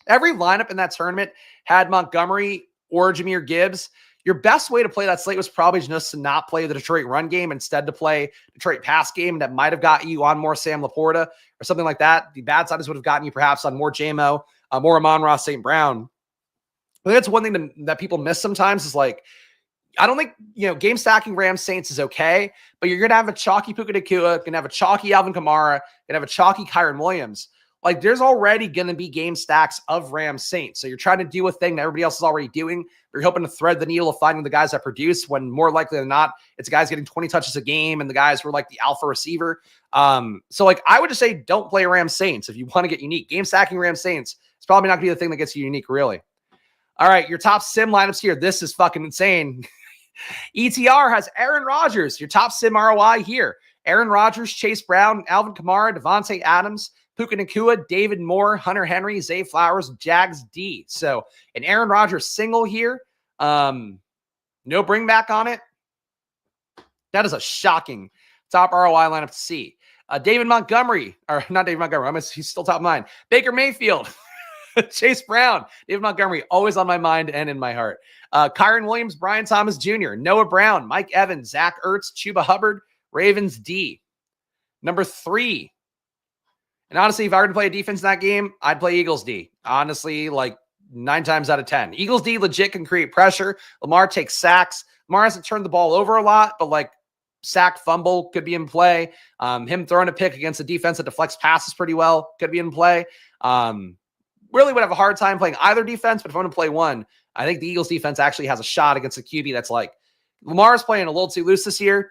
Every lineup in that tournament had Montgomery or Jahmyr Gibbs. Your best way to play that slate was probably just to not play the Detroit run game, instead to play Detroit pass game that might have got you on more Sam Laporta or something like that. The bad side would have gotten you perhaps on more JMO, more Amon-Ra St. Brown. I think that's one thing that people miss sometimes is like, I don't think, game stacking Rams Saints is okay, but you're going to have a chalky Puka Nacua, going to have a chalky Alvin Kamara, going to have a chalky Kyren Williams. Like there's already going to be game stacks of Rams Saints. So you're trying to do a thing that everybody else is already doing. But you're hoping to thread the needle of finding the guys that produce, when more likely than not, it's guys getting 20 touches a game and the guys who are like the alpha receiver. So like I would just say don't play Rams Saints if you want to get unique. Game stacking Rams Saints is probably not going to be the thing that gets you unique, really. All right, your top sim lineups here. This is fucking insane. ETR has Aaron Rodgers, your top sim ROI here. Aaron Rodgers, Chase Brown, Alvin Kamara, Devontae Adams, Puka Nacua, David Moore, Hunter Henry, Zay Flowers, Jags D. So an Aaron Rodgers single here. No bring back on it. That is a shocking top ROI lineup to see. David Montgomery, or not David Montgomery, he's still top of mind. Baker Mayfield, Chase Brown, David Montgomery, always on my mind and in my heart. Kyren Williams, Brian Thomas Jr., Noah Brown, Mike Evans, Zach Ertz, Chuba Hubbard, Ravens D. Number 3. And honestly, if I were to play a defense in that game, I'd play Eagles D. Honestly, like 9 times out of 10. Eagles D legit can create pressure. Lamar takes sacks. Lamar hasn't turned the ball over a lot, but like sack fumble could be in play. Him throwing a pick against a defense that deflects passes pretty well could be in play. Really would have a hard time playing either defense, but if I'm going to play one, I think the Eagles defense actually has a shot against a QB that's like, Lamar's playing a little too loose this year.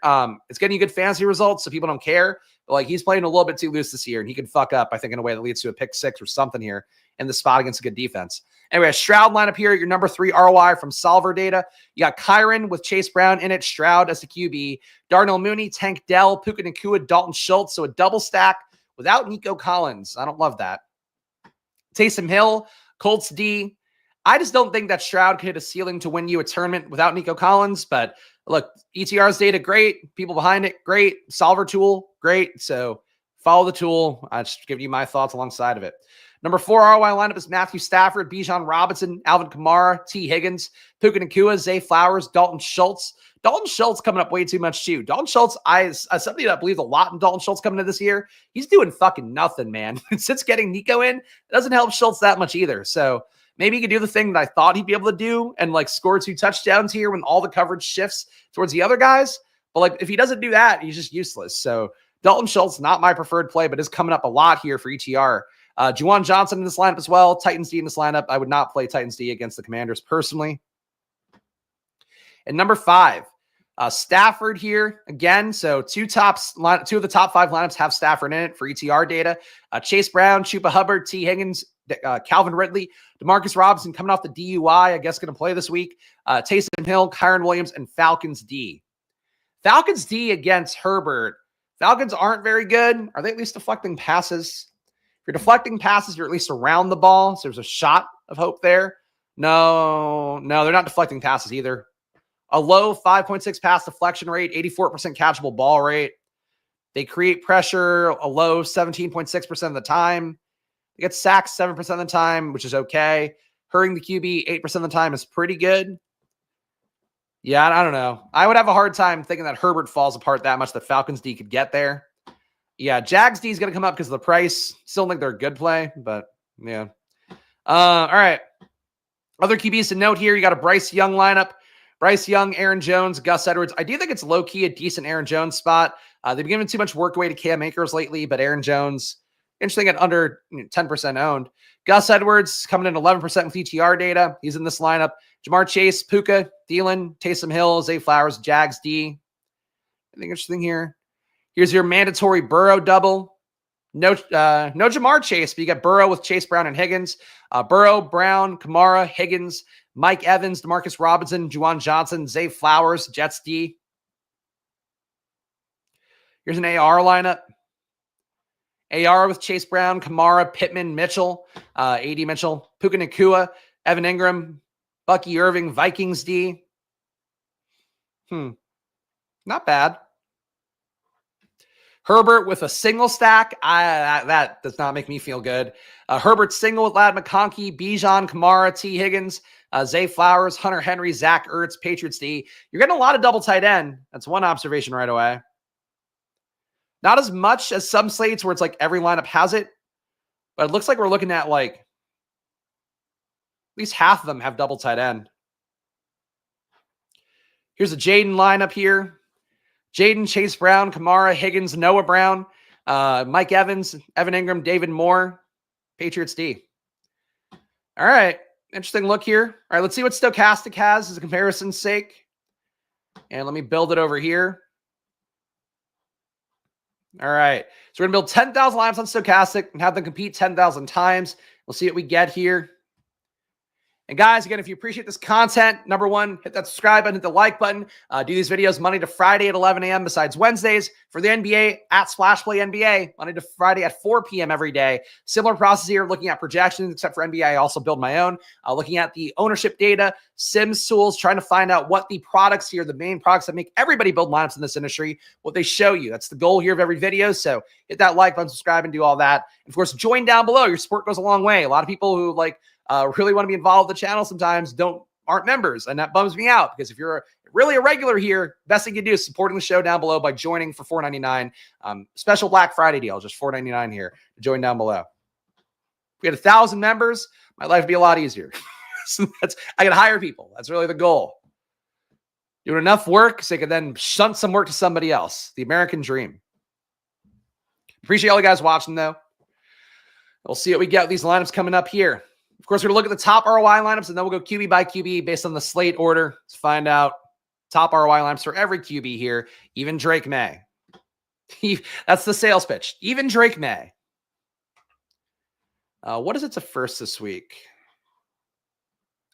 It's getting you good fantasy results, so people don't care. But like he's playing a little bit too loose this year, and he can fuck up, I think, in a way that leads to a pick 6 or something here in the spot against a good defense. Anyway, a Stroud lineup here, your number 3 ROI from Solver Data. You got Kyron with Chase Brown in it, Stroud as the QB, Darnell Mooney, Tank Dell, Puka Nacua, Dalton Schultz. So a double stack without Nico Collins. I don't love that. Taysom Hill, Colts D. I just don't think that Stroud could hit a ceiling to win you a tournament without Nico Collins. But look, ETR's data, great. People behind it, great. Solver tool, great. So follow the tool. I just give you my thoughts alongside of it. Number 4 ROI lineup is Matthew Stafford, Bijan Robinson, Alvin Kamara, T. Higgins, Puka Nacua, Zay Flowers, Dalton Schultz. Dalton Schultz coming up way too much too. Dalton Schultz, as somebody that believes a lot in Dalton Schultz coming into this year, he's doing fucking nothing, man. Since getting Nico in, it doesn't help Schultz that much either. So maybe he could do the thing that I thought he'd be able to do and like score 2 touchdowns here when all the coverage shifts towards the other guys. But like if he doesn't do that, he's just useless. So Dalton Schultz, not my preferred play, but is coming up a lot here for ETR. Juwan Johnson in this lineup as well. Titans D in this lineup. I would not play Titans D against the Commanders personally. And number 5, Stafford here again. So two of the top 5 lineups have Stafford in it for ETR data. Chase Brown, Chupa Hubbard, T. Higgins, Calvin Ridley, Demarcus Robinson coming off the DUI, I guess going to play this week. Taysom Hill, Kyron Williams, and Falcons D. Falcons D against Herbert. Falcons aren't very good. Are they at least deflecting passes? If you're deflecting passes, you're at least around the ball. So there's a shot of hope there. No, they're not deflecting passes either. A low 5.6 pass deflection rate, 84% catchable ball rate. They create pressure a low 17.6% of the time. They get sacked 7% of the time, which is okay. Hurrying the QB 8% of the time is pretty good. Yeah, I don't know. I would have a hard time thinking that Herbert falls apart that much that Falcons D could get there. Yeah, Jags D is going to come up because of the price. Still think they're a good play, but yeah. All right. Other QBs to note here, you got a Bryce Young lineup. Bryce Young, Aaron Jones, Gus Edwards. I do think it's low-key a decent Aaron Jones spot. They've been giving too much work away to Cam Akers lately, but Aaron Jones, interesting at under 10% owned. Gus Edwards coming in 11% with ETR data. He's in this lineup. Jamar Chase, Puka, Thielen, Taysom Hill, Zay Flowers, Jags D. Anything interesting here? Here's your mandatory Burrow double. No Jamar Chase, but you got Burrow with Chase Brown and Higgins. Burrow, Brown, Kamara, Higgins, Mike Evans, Demarcus Robinson, Juwan Johnson, Zay Flowers, Jets D. Here's an AR lineup. AR with Chase Brown, Kamara, Pittman, Mitchell, AD Mitchell, Puka Nacua, Evan Ingram, Bucky Irving, Vikings D. Not bad. Herbert with a single stack. That does not make me feel good. Herbert single with Ladd McConkey, Bijan, Kamara, T. Higgins, Zay Flowers, Hunter Henry, Zach Ertz, Patriots D. You're getting a lot of double tight end. That's one observation right away. Not as much as some slates where it's like every lineup has it, but it looks like we're looking at like at least half of them have double tight end. Here's a Jaden lineup here. Jaden, Chase Brown, Kamara, Higgins, Noah Brown, Mike Evans, Evan Ingram, David Moore, Patriots D. All right. Interesting look here. All right, let's see what Stochastic has as a comparison's sake. And let me build it over here. All right. So we're going to build 10,000 lineups on Stochastic and have them compete 10,000 times. We'll see what we get here. And guys, again, if you appreciate this content, number 1, hit that subscribe button, hit the like button. Do these videos Monday to Friday at 11 a.m. besides Wednesdays. For the NBA, at Splash Play NBA, Monday to Friday at 4 p.m. every day. Similar process here, looking at projections, except for NBA, I also build my own. Looking at the ownership data, Sims tools, trying to find out what the products here, the main products that make everybody build lineups in this industry, what they show you. That's the goal here of every video. So hit that like button, subscribe, and do all that. And of course, join down below. Your support goes a long way. A lot of people who really want to be involved with the channel sometimes aren't members, and that bums me out because if you're really a regular here, best thing you can do is supporting the show down below by joining for $4.99. Special Black Friday deal, just $4.99 here to join down below. we had 1,000 members, my life would be a lot easier. So I can hire people. That's really the goal. Doing enough work so they can then shunt some work to somebody else. The American dream. Appreciate all you guys watching, though. We'll see what we get with these lineups coming up here. Of course, we're going to look at the top ROI lineups, and then we'll go QB by QB based on the slate order to find out top ROI lineups for every QB here. Even Drake May. That's the sales pitch. Even Drake May. What is it to first this week?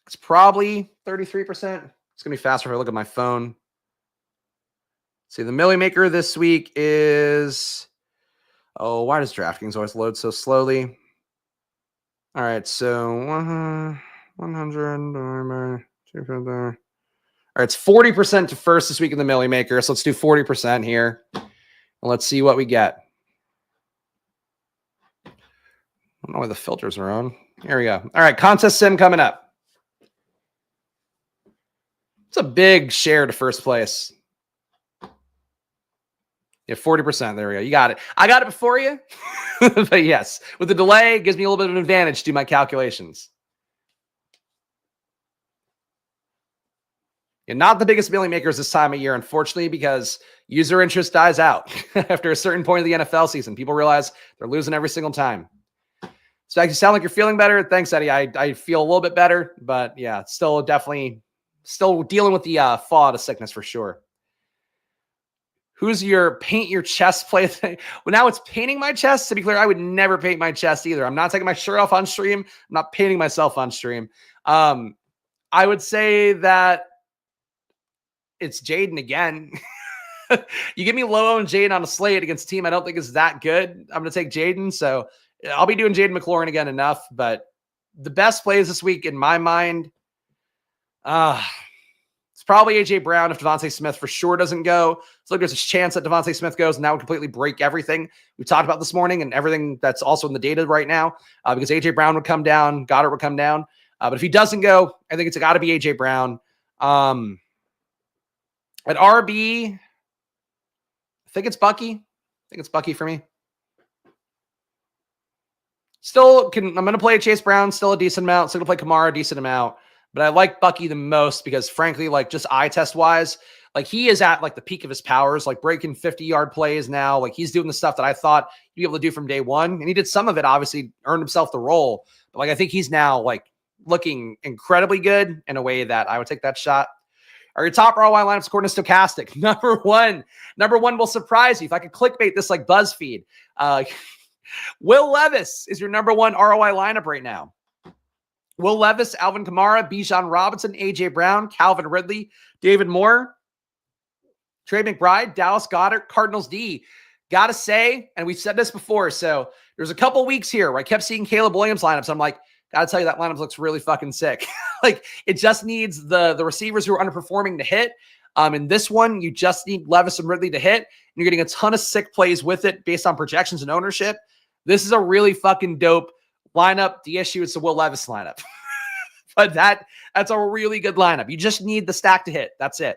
It's probably 33%. It's going to be faster if I look at my phone. See, the Millie Maker this week is... Oh, why does DraftKings always load so slowly? All right, so 100. All right, it's 40% to first this week in the Millie Maker. So let's do 40% here. And let's see what we get. I don't know why the filters are on. Here we go. All right, contest sim coming up. It's a big share to first place. Yeah, 40%. There we go. You got it. I got it before you. But yes, with the delay, it gives me a little bit of an advantage to do my calculations. And not the biggest Millie Makers this time of year, unfortunately, because user interest dies out after a certain point of the NFL season. People realize they're losing every single time. So you sound like you're feeling better. Thanks, Eddie. I feel a little bit better, but yeah, still definitely still dealing with the fall out of sickness for sure. Who's your paint your chest play thing? Well, now it's painting my chest. To be clear, I would never paint my chest either. I'm not taking my shirt off on stream. I'm not painting myself on stream. I would say that it's Jaden again. You give me low and Jaden on a slate against a team I don't think is that good. I'm going to take Jaden. So I'll be doing Jaden McLaurin again enough. But the best plays this week in my mind, it's probably A.J. Brown if Devontae Smith for sure doesn't go. So there's a chance that Devontae Smith goes and that would completely break everything we talked about this morning and everything that's also in the data right now because A.J. Brown would come down, Goddard would come down. But if he doesn't go, I think it's got to be A.J. Brown. At RB, I think it's Bucky. I think it's Bucky for me. I'm going to play Chase Brown, still a decent amount. Still going to play Kamara, a decent amount. But I like Bucky the most because, frankly, like just eye test wise, like he is at like the peak of his powers, like breaking 50-yard plays now. Like he's doing the stuff that I thought he'd be able to do from day one. And he did some of it, obviously earned himself the role. But like I think he's now like looking incredibly good in a way that I would take that shot. Are your top ROI lineups according to Stochastic? Number one will surprise you. If I could clickbait this like BuzzFeed, Will Levis is your number one ROI lineup right now. Will Levis, Alvin Kamara, Bijan Robinson, A.J. Brown, Calvin Ridley, David Moore, Trey McBride, Dallas Goedert, Cardinals D. Gotta say, and we've said this before, so there's a couple weeks here where I kept seeing Caleb Williams lineups. I'm like, gotta tell you, that lineup looks really fucking sick. Like, it just needs the receivers who are underperforming to hit. In this one, you just need Levis and Ridley to hit. And you're getting a ton of sick plays with it based on projections and ownership. This is a really fucking dope lineup. The issue is the Will Levis lineup. But that's a really good lineup. You just need the stack to hit. That's it.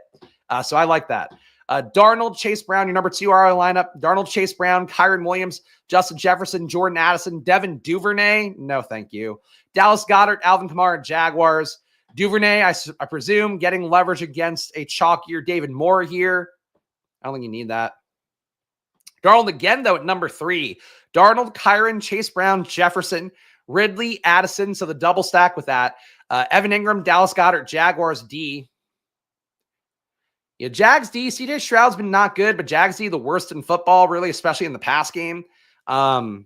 So I like that. Darnold, Chase Brown, your number 2 ROI lineup. Darnold, Chase Brown, Kyron Williams, Justin Jefferson, Jordan Addison, Devin Duvernay. No, thank you. Dallas Goedert, Alvin Kamara, Jaguars. Duvernay, I presume, getting leverage against a chalkier David Moore here. I don't think you need that. Darnold again, though, at number 3. Darnold, Kyron, Chase Brown, Jefferson, Ridley, Addison. So the double stack with that. Evan Ingram, Dallas Goedert, Jaguars D. Yeah, Jags D. CJ Stroud's been not good, but Jags D, the worst in football, really, especially in the pass game. I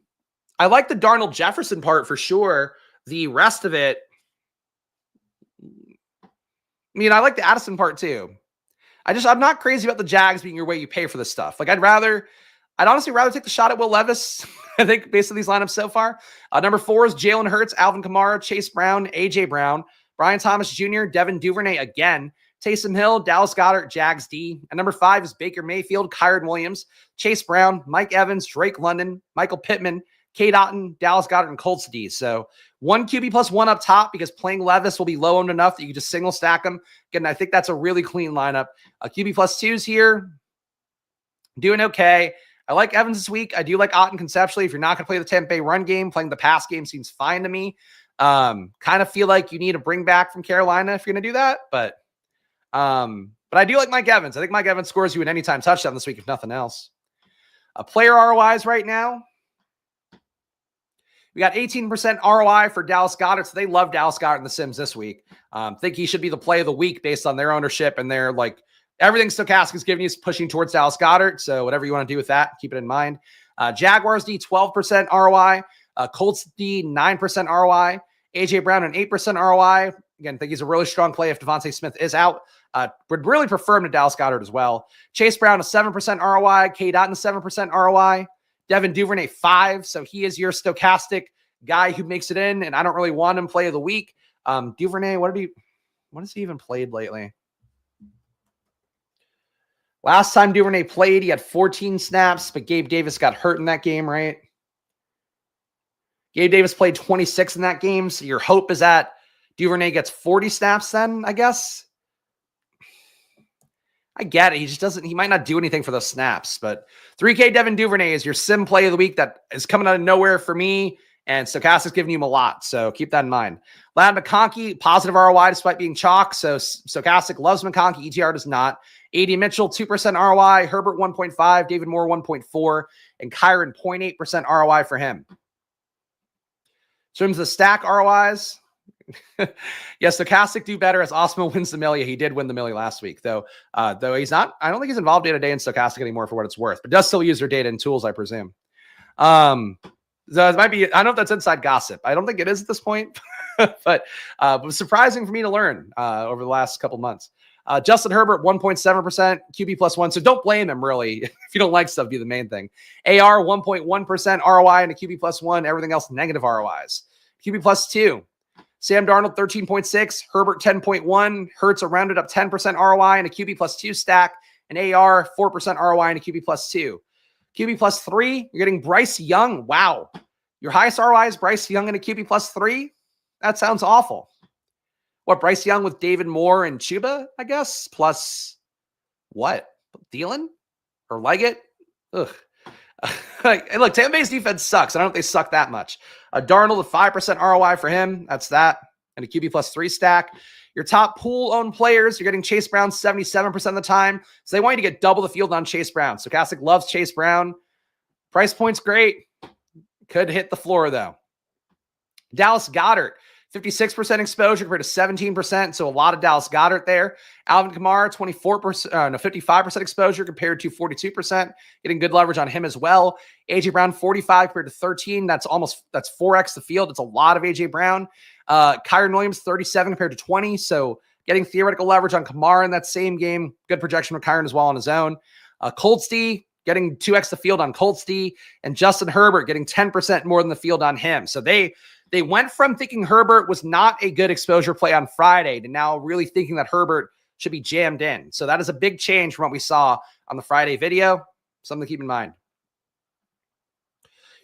like the Darnold Jefferson part for sure. The rest of it, I mean, I like the Addison part too. I'm not crazy about the Jags being your way you pay for this stuff. Like, I'd honestly rather take the shot at Will Levis, I think, based on these lineups so far. Number 4 is Jalen Hurts, Alvin Kamara, Chase Brown, A.J. Brown, Brian Thomas Jr., Devin Duvernay again, Taysom Hill, Dallas Goedert, Jags D. And number 5 is Baker Mayfield, Kyron Williams, Chase Brown, Mike Evans, Drake London, Michael Pittman, Cade Otton, Dallas Goedert, and Colts D. So 1 QB plus 1 up top because playing Levis will be low owned enough that you can just single stack them. Again, I think that's a really clean lineup. QB plus 2s here, doing okay. I like Evans this week. I do like Otton conceptually. If you're not going to play the Tampa Bay run game, playing the pass game seems fine to me. Kind of feel like you need to bring back from Carolina if you're going to do that. But I do like Mike Evans. I think Mike Evans scores you an anytime touchdown this week, if nothing else. Player ROIs right now. We got 18% ROI for Dallas Goedert. So they love Dallas Goedert in the Sims this week. Think he should be the play of the week based on their ownership and their everything Stochastic is giving you is pushing towards Dallas Goedert. So whatever you want to do with that, keep it in mind. Jaguars D 12% ROI. Colts D 9% ROI. AJ Brown an 8% ROI. Again, think he's a really strong play if Devontae Smith is out. Would really prefer him to Dallas Goedert as well. Chase Brown a 7% ROI. K. Dotton a 7% ROI. Devin Duvernay 5. So he is your Stochastic guy who makes it in, and I don't really want him play of the week. Duvernay, what has he even played lately? Last time Duvernay played, he had 14 snaps, but Gabe Davis got hurt in that game, right? Gabe Davis played 26 in that game, so your hope is that Duvernay gets 40 snaps then, I guess. I get it. He just doesn't, he might not do anything for those snaps, but 3K Devin Duvernay is your sim play of the week that is coming out of nowhere for me, and Stochastic's giving you him a lot, so keep that in mind. Ladd McConkey, positive ROI despite being chalk, so Stochastic loves McConkey, ETR does not. AD Mitchell, 2% ROI, Herbert 1.5, David Moore 1.4, and Kyron 0.8% ROI for him. In terms of the stack ROIs, yes, Stochastic do better as Osmo wins the Millia. He did win the Millia last week, though he's not, I don't think he's involved day-to-day in Stochastic anymore for what it's worth, but does still use their data and tools, I presume. So it might be, I don't know if that's inside gossip. I don't think it is at this point, but it was surprising for me to learn over the last couple months. Justin Herbert, 1.7%, QB +1. So don't blame him, really. If you don't like stuff, be the main thing. AR, 1.1% ROI and a QB +1. Everything else, negative ROIs. QB +2. Sam Darnold, 13.6. Herbert, 10.1. Hurts, a rounded up 10% ROI and a QB +2 stack. And AR, 4% ROI and a QB +2. QB +3, you're getting Bryce Young. Wow. Your highest ROI is Bryce Young and a QB +3? That sounds awful. What, Bryce Young with David Moore and Chuba, I guess? Plus what? Thielen? Or Leggett? Ugh. Hey, look, Tampa Bay's defense sucks. I don't know if they suck that much. Darnold, a 5% ROI for him. That's that. And a QB +3 stack. Your top pool-owned players, you're getting Chase Brown 77% of the time. So they want you to get double the field on Chase Brown. Stochastic loves Chase Brown. Price point's great. Could hit the floor, though. Dallas Goedert, 56% exposure compared to 17%. So a lot of Dallas Goedert there. Alvin Kamara, 55% exposure compared to 42%. Getting good leverage on him as well. AJ Brown, 45 compared to 13. That's 4x the field. It's a lot of AJ Brown. Kyron Williams, 37 compared to 20. So getting theoretical leverage on Kamara in that same game. Good projection with Kyron as well on his own. Colts D, getting 2x the field on Colts D. And Justin Herbert getting 10% more than the field on him. So they went from thinking Herbert was not a good exposure play on Friday to now really thinking that Herbert should be jammed in. So that is a big change from what we saw on the Friday video. Something to keep in mind.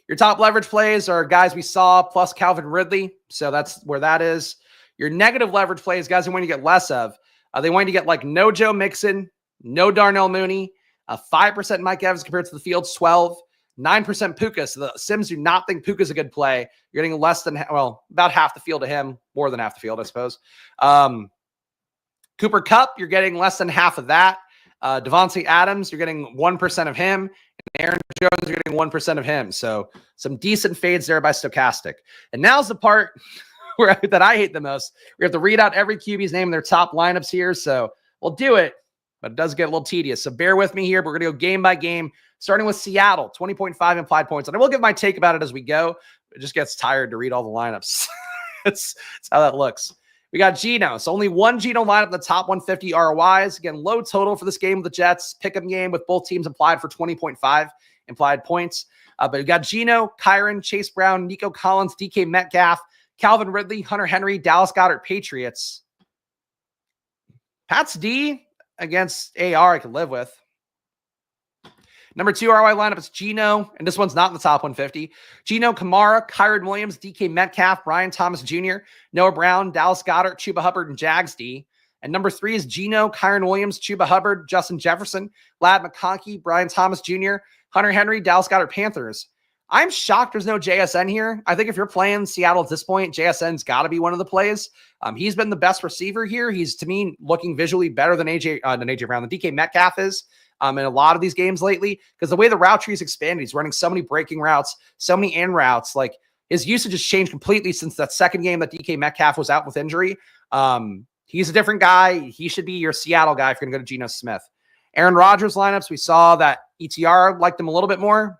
Your top leverage plays are guys we saw plus Calvin Ridley. So that's where that is. Your negative leverage plays, guys who want to get less of. They want you to get like no Joe Mixon, no Darnell Mooney, 5% Mike Evans compared to the field's 12. 9% Puka. So the Sims do not think Puka's a good play. You're getting less than, well, about half the field to him, more than half the field, I suppose. Cooper Kupp, you're getting less than half of that. Devontae Adams, you're getting 1% of him. And Aaron Jones, you're getting 1% of him. So some decent fades there by Stochastic. And now's the part that I hate the most. We have to read out every QB's name in their top lineups here. So we'll do it, but it does get a little tedious. So bear with me here. But we're going to go game by game. Starting with Seattle, 20.5 implied points. And I will give my take about it as we go. It just gets tired to read all the lineups. That's how that looks. We got Geno. So only one Geno lineup in the top 150 ROIs. Again, low total for this game with the Jets. Pick'em game with both teams implied for 20.5 implied points. But we got Geno, Kyron, Chase Brown, Nico Collins, DK Metcalf, Calvin Ridley, Hunter Henry, Dallas Goedert, Patriots. Pats D against AR I could live with. Number 2 ROI lineup is Geno, and this one's not in the top 150. Geno, Kamara, Kyron Williams, DK Metcalf, Brian Thomas Jr., Noah Brown, Dallas Goedert, Chuba Hubbard, and Jags D. And number 3 is Geno, Kyron Williams, Chuba Hubbard, Justin Jefferson, Ladd McConkey, Brian Thomas Jr., Hunter Henry, Dallas Goedert, Panthers. I'm shocked there's no JSN here. I think if you're playing Seattle at this point, JSN's got to be one of the plays. He's been the best receiver here. He's, to me, looking visually better than AJ Brown, the DK Metcalf is in a lot of these games lately, because the way the route tree is expanded, he's running so many breaking routes, so many in routes. Like, his usage has changed completely since that second game that DK Metcalf was out with injury. He's a different guy. He should be your Seattle guy if you're going to go to Geno Smith. Aaron Rodgers lineups, we saw that ETR liked him a little bit more.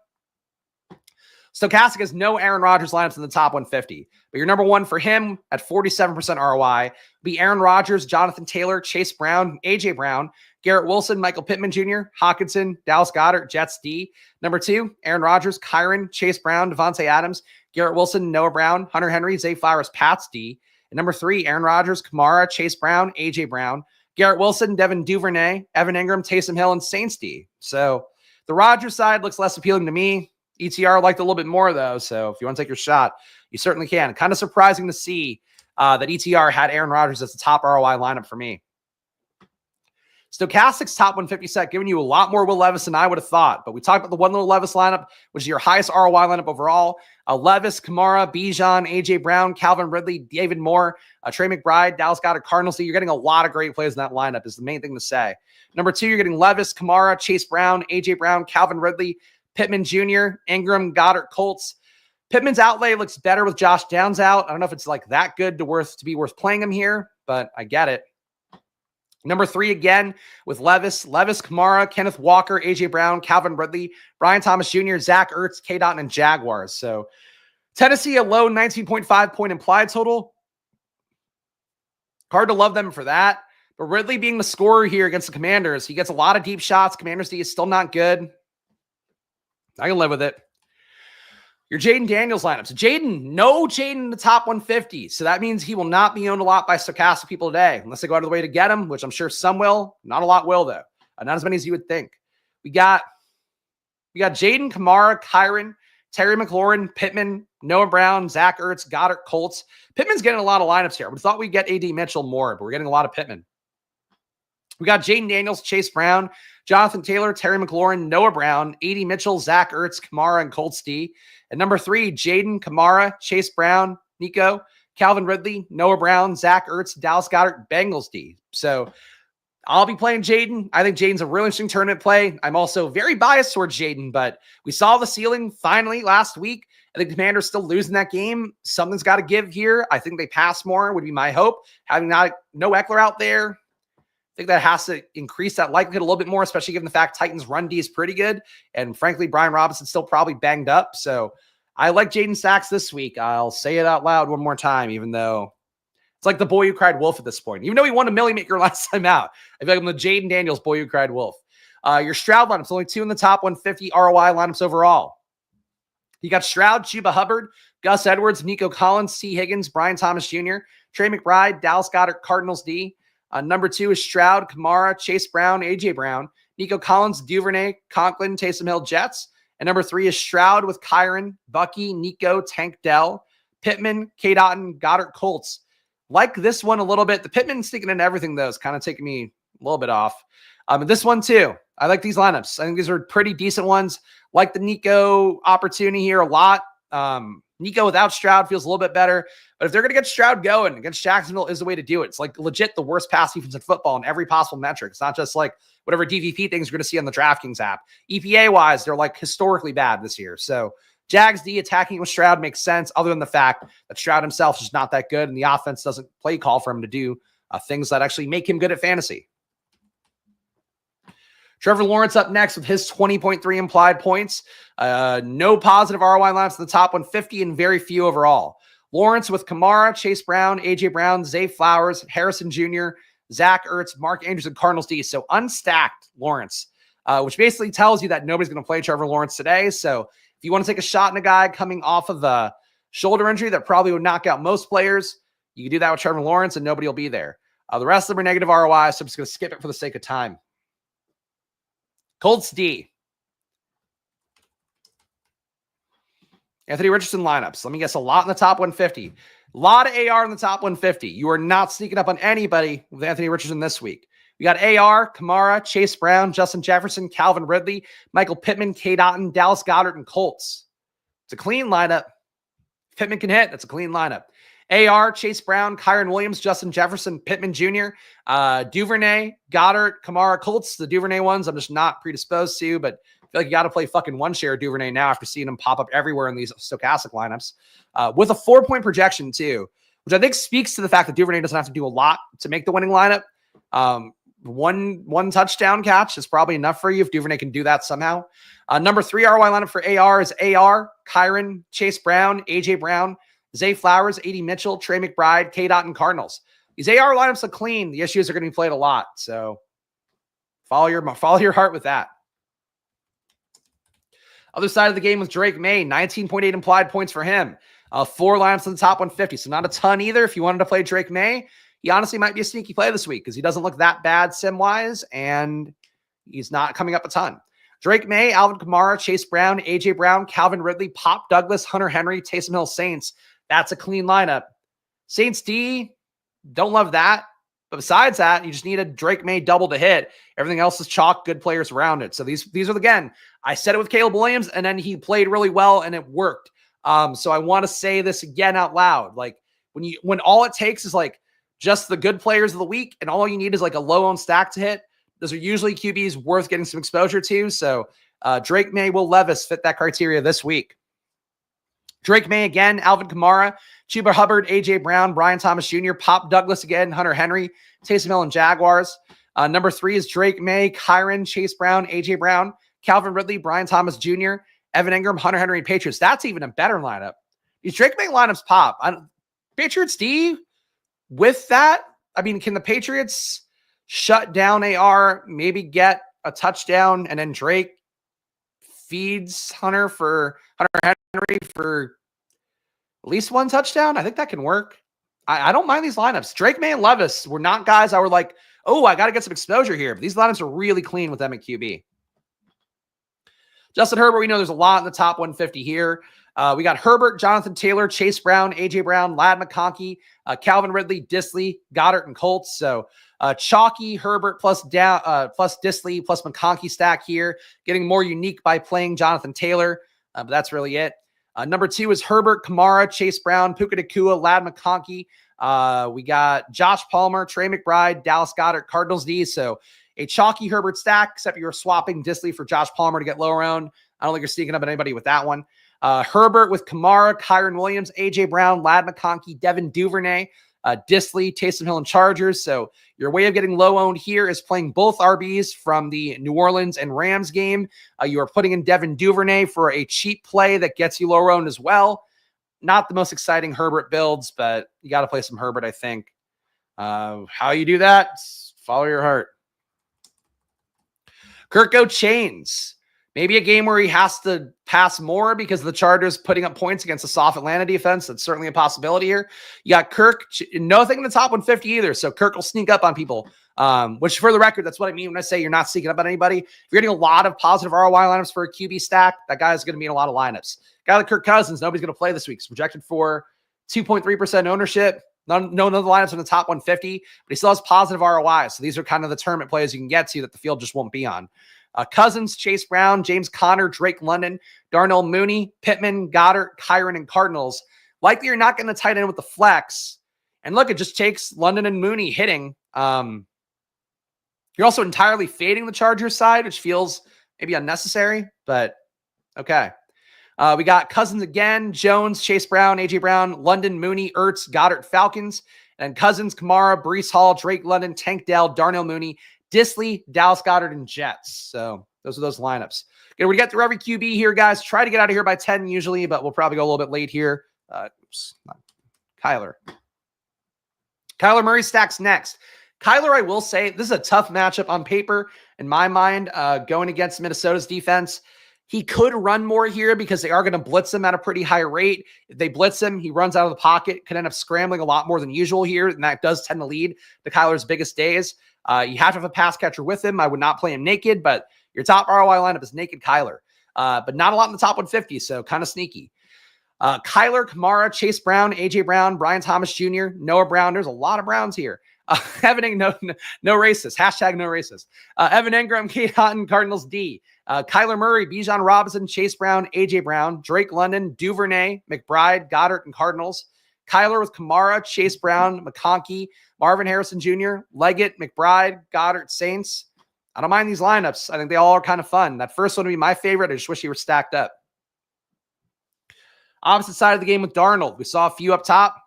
Stochastic has no Aaron Rodgers lineups in the top 150, but your number one for him at 47% ROI be Aaron Rodgers, Jonathan Taylor, Chase Brown, AJ Brown, Garrett Wilson, Michael Pittman Jr., Hockenson, Dallas Goedert, Jets D. Number 2, Aaron Rodgers, Kyron, Chase Brown, Devontae Adams, Garrett Wilson, Noah Brown, Hunter Henry, Zay Flowers, Pats D. And number 3, Aaron Rodgers, Kamara, Chase Brown, AJ Brown, Garrett Wilson, Devin Duvernay, Evan Ingram, Taysom Hill, and Saints D. So the Rodgers side looks less appealing to me. ETR liked a little bit more, though, so if you want to take your shot, you certainly can. Kind of surprising to see that ETR had Aaron Rodgers as the top ROI lineup for me. Stochastic's top 150 set giving you a lot more Will Levis than I would have thought, but we talked about the one little Levis lineup, which is your highest ROI lineup overall. Levis, Kamara, Bijan, AJ Brown, Calvin Ridley, David Moore, Trey McBride, Dallas Goedert, Cardinals. So you're getting a lot of great plays in that lineup is the main thing to say. Number 2, you're getting Levis, Kamara, Chase Brown, AJ Brown, Calvin Ridley, Pittman Jr., Ingram, Goddard, Colts. Pittman's outlay looks better with Josh Downs out. I don't know if it's like that good to be worth playing him here, but I get it. Number 3 again with Levis, Kamara, Kenneth Walker, AJ Brown, Calvin Ridley, Brian Thomas Jr., Zach Ertz, K-Dot, and Jaguars. So Tennessee, a low 19.5 point implied total. Hard to love them for that. But Ridley being the scorer here against the Commanders, he gets a lot of deep shots. Commanders D is still not good. I can live with it. Your Jaden Daniels lineup. So no Jaden in the top 150. So that means he will not be owned a lot by stochastic people today, unless they go out of the way to get him, which I'm sure some will. Not a lot will, though. Not as many as you would think. We got Jaden, Kamara, Kyron, Terry McLaurin, Pittman, Noah Brown, Zach Ertz, Goddard, Colts. Pittman's getting a lot of lineups here. We thought we'd get AD Mitchell more, but we're getting a lot of Pittman. We got Jaden Daniels, Chase Brown, Jonathan Taylor, Terry McLaurin, Noah Brown, AD Mitchell, Zach Ertz, Kamara, and Colts D. And number 3, Jaden, Kamara, Chase Brown, Nico, Calvin Ridley, Noah Brown, Zach Ertz, Dallas Goedert, Bengals D. So I'll be playing Jaden. I think Jaden's a really interesting tournament play. I'm also very biased towards Jaden, but we saw the ceiling finally last week. I think the Commanders still losing that game. Something's got to give here. I think they pass more would be my hope. Having no Eckler out there, I think that has to increase that likelihood a little bit more, especially given the fact Titans' run D is pretty good. And frankly, Brian Robinson's still probably banged up. So I like Jaden Sachs this week. I'll say it out loud one more time, even though it's like the boy who cried wolf at this point. Even though he won a Millie Maker last time out, I feel like I'm the Jaden Daniels boy who cried wolf. Your Stroud lineups, only 2 in the top 150 ROI lineups overall. You got Stroud, Chuba Hubbard, Gus Edwards, Nico Collins, T. Higgins, Brian Thomas Jr., Trey McBride, Dallas Goedert, Cardinals D. Number 2 is Stroud, Kamara, Chase Brown, AJ Brown, Nico Collins, Duvernay, Conklin, Taysom Hill, Jets. And number 3 is Stroud with Kyron, Bucky, Nico, Tank Dell, Pittman, K-Dot, Goddard, Colts. Like this one a little bit. The Pittman sticking in everything, though, is kind of taking me a little bit off. And this one, too. I like these lineups. I think these are pretty decent ones. Like the Nico opportunity here a lot. Nico without Stroud feels a little bit better. But if they're going to get Stroud going against Jacksonville is the way to do it. It's like legit the worst pass defense in football in every possible metric. It's not just like whatever DVP things you're going to see on the DraftKings app. EPA-wise, they're like historically bad this year. So Jags D attacking with Stroud makes sense other than the fact that Stroud himself is just not that good and the offense doesn't play call for him to do things that actually make him good at fantasy. Trevor Lawrence up next with his 20.3 implied points. No positive ROI lineups in the top 150 and very few overall. Lawrence with Kamara, Chase Brown, AJ Brown, Zay Flowers, Harrison Jr., Zach Ertz, Mark Andrews, and Cardinals D. So unstacked Lawrence, which basically tells you that nobody's going to play Trevor Lawrence today. So if you want to take a shot in a guy coming off of the shoulder injury that probably would knock out most players, you can do that with Trevor Lawrence and nobody will be there. The rest of them are negative ROI, so I'm just going to skip it for the sake of time. Colts D. Anthony Richardson lineups. Let me guess, a lot in the top 150. A lot of AR in the top 150. You are not sneaking up on anybody with Anthony Richardson this week. We got AR, Kamara, Chase Brown, Justin Jefferson, Calvin Ridley, Michael Pittman, K. Dotton, Dallas Goedert, and Colts. It's a clean lineup. Pittman can hit. That's a clean lineup. AR, Chase Brown, Kyron Williams, Justin Jefferson, Pittman Jr., Duvernay, Goddard, Kamara, Colts. The Duvernay ones I'm just not predisposed to, but I feel like you got to play fucking one share of Duvernay now after seeing him pop up everywhere in these stochastic lineups. With a 4-point projection too, which I think speaks to the fact that Duvernay doesn't have to do a lot to make the winning lineup. One touchdown catch is probably enough for you if Duvernay can do that somehow. Number 3 ROI lineup for AR is AR, Kyron, Chase Brown, AJ Brown, Zay Flowers, A.D. Mitchell, Trey McBride, K. Dot, and Cardinals. These AR lineups are clean. The issues are going to be played a lot. So follow your heart with that. Other side of the game with Drake May, 19.8 implied points for him. 4 lineups in the top 150. So not a ton either. If you wanted to play Drake May, he honestly might be a sneaky play this week because he doesn't look that bad sim-wise, and he's not coming up a ton. Drake May, Alvin Kamara, Chase Brown, A.J. Brown, Calvin Ridley, Pop Douglas, Hunter Henry, Taysom Hill, Saints. That's a clean lineup. Saints D, don't love that. But besides that, you just need a Drake May double to hit. Everything else is chalk, good players around it. So these are, again, I said it with Caleb Williams, and then he played really well, and it worked. So I want to say this again out loud. Like, when all it takes is like just the good players of the week, and all you need is like a low-owned stack to hit, those are usually QBs worth getting some exposure to. So Drake May, Will Levis fit that criteria this week. Drake May again, Alvin Kamara, Chuba Hubbard, A.J. Brown, Brian Thomas Jr., Pop Douglas again, Hunter Henry, Taysom Hill, and Jaguars. Number 3 is Drake May, Kyron, Chase Brown, A.J. Brown, Calvin Ridley, Brian Thomas Jr., Evan Ingram, Hunter Henry, and Patriots. That's even a better lineup. These Drake May lineups pop. Patriots D, with that, I mean, can the Patriots shut down AR, maybe get a touchdown, and then Drake feeds Hunter Henry for at least 1 touchdown? I think that can work. I don't mind these lineups. Drake May and Levis were not guys I were like, oh, I got to get some exposure here. But these lineups are really clean with them at QB. Justin Herbert, we know there's a lot in the top 150 here. We got Herbert, Jonathan Taylor, Chase Brown, A.J. Brown, Ladd McConkey, Calvin Ridley, Disley, Goddard, and Colts. So chalky Herbert plus Disley plus McConkey stack here, getting more unique by playing Jonathan Taylor. But that's really it. Number 2 is Herbert, Kamara, Chase Brown, Puka Nacua, Ladd McConkey. We got Josh Palmer, Trey McBride, Dallas Goedert, Cardinals D. So a chalky Herbert stack, except you're swapping Disley for Josh Palmer to get lower owned. I don't think you're sneaking up at anybody with that one. Herbert with Kamara, Kyron Williams, A.J. Brown, Ladd McConkey, Devin Duvernay, Disley, Taysom Hill, and Chargers. So your way of getting low owned here is playing both RBs from the New Orleans and Rams game. You are putting in Devin Duvernay for a cheap play that gets you low owned as well. Not the most exciting Herbert builds, but you got to play some Herbert, I think. How you do that? Follow your heart. Kirko Chains. Maybe a game where he has to pass more because the Chargers putting up points against a soft Atlanta defense. That's certainly a possibility here. You got Kirk, nothing in the top 150 either. So Kirk will sneak up on people, which for the record, that's what I mean when I say you're not sneaking up on anybody. If you're getting a lot of positive ROI lineups for a QB stack, that guy's going to be in a lot of lineups. Guy like Kirk Cousins, nobody's going to play this week. He's projected for 2.3% ownership. No other lineups in the top 150, but he still has positive ROI. So these are kind of the tournament plays you can get to that the field just won't be on. Cousins, Chase Brown, James Conner, Drake London, Darnell Mooney, Pittman, Goddard, Kyron, and Cardinals. Likely you're not getting the tight end with the flex. And look, it just takes London and Mooney hitting. You're also entirely fading the Chargers side, which feels maybe unnecessary, but okay. We got Cousins again, Jones, Chase Brown, A.J. Brown, London, Mooney, Ertz, Goddard, Falcons, and Cousins, Kamara, Breece Hall, Drake London, Tank Dell, Darnell Mooney, Disley, Dallas Goedert, and Jets. So those are those lineups. Okay, we get through every QB here, guys. Try to get out of here by 10 usually, but we'll probably go a little bit late here. Kyler Murray stacks next. Kyler, I will say, this is a tough matchup on paper in my mind, going against Minnesota's defense. He could run more here because they are going to blitz him at a pretty high rate. If they blitz him, he runs out of the pocket, could end up scrambling a lot more than usual here, and that does tend to lead to Kyler's biggest days. You have to have a pass catcher with him. I would not play him naked, but your top ROI lineup is naked Kyler. But not a lot in the top 150, so kind of sneaky. Kyler, Kamara, Chase Brown, AJ Brown, Brian Thomas Jr., Noah Brown. There's a lot of Browns here. Evan, no racist. Hashtag no racist. Evan Ingram, Kate Houghton, Cardinals D. Kyler Murray, Bijan Robinson, Chase Brown, AJ Brown, Drake London, Duvernay, McBride, Goddard, and Cardinals. Kyler with Kamara, Chase Brown, McConkey, Marvin Harrison Jr., Leggett, McBride, Goddard, Saints. I don't mind these lineups. I think they all are kind of fun. That first one would be my favorite. I just wish you were stacked up. Opposite side of the game with Darnold. We saw a few up top.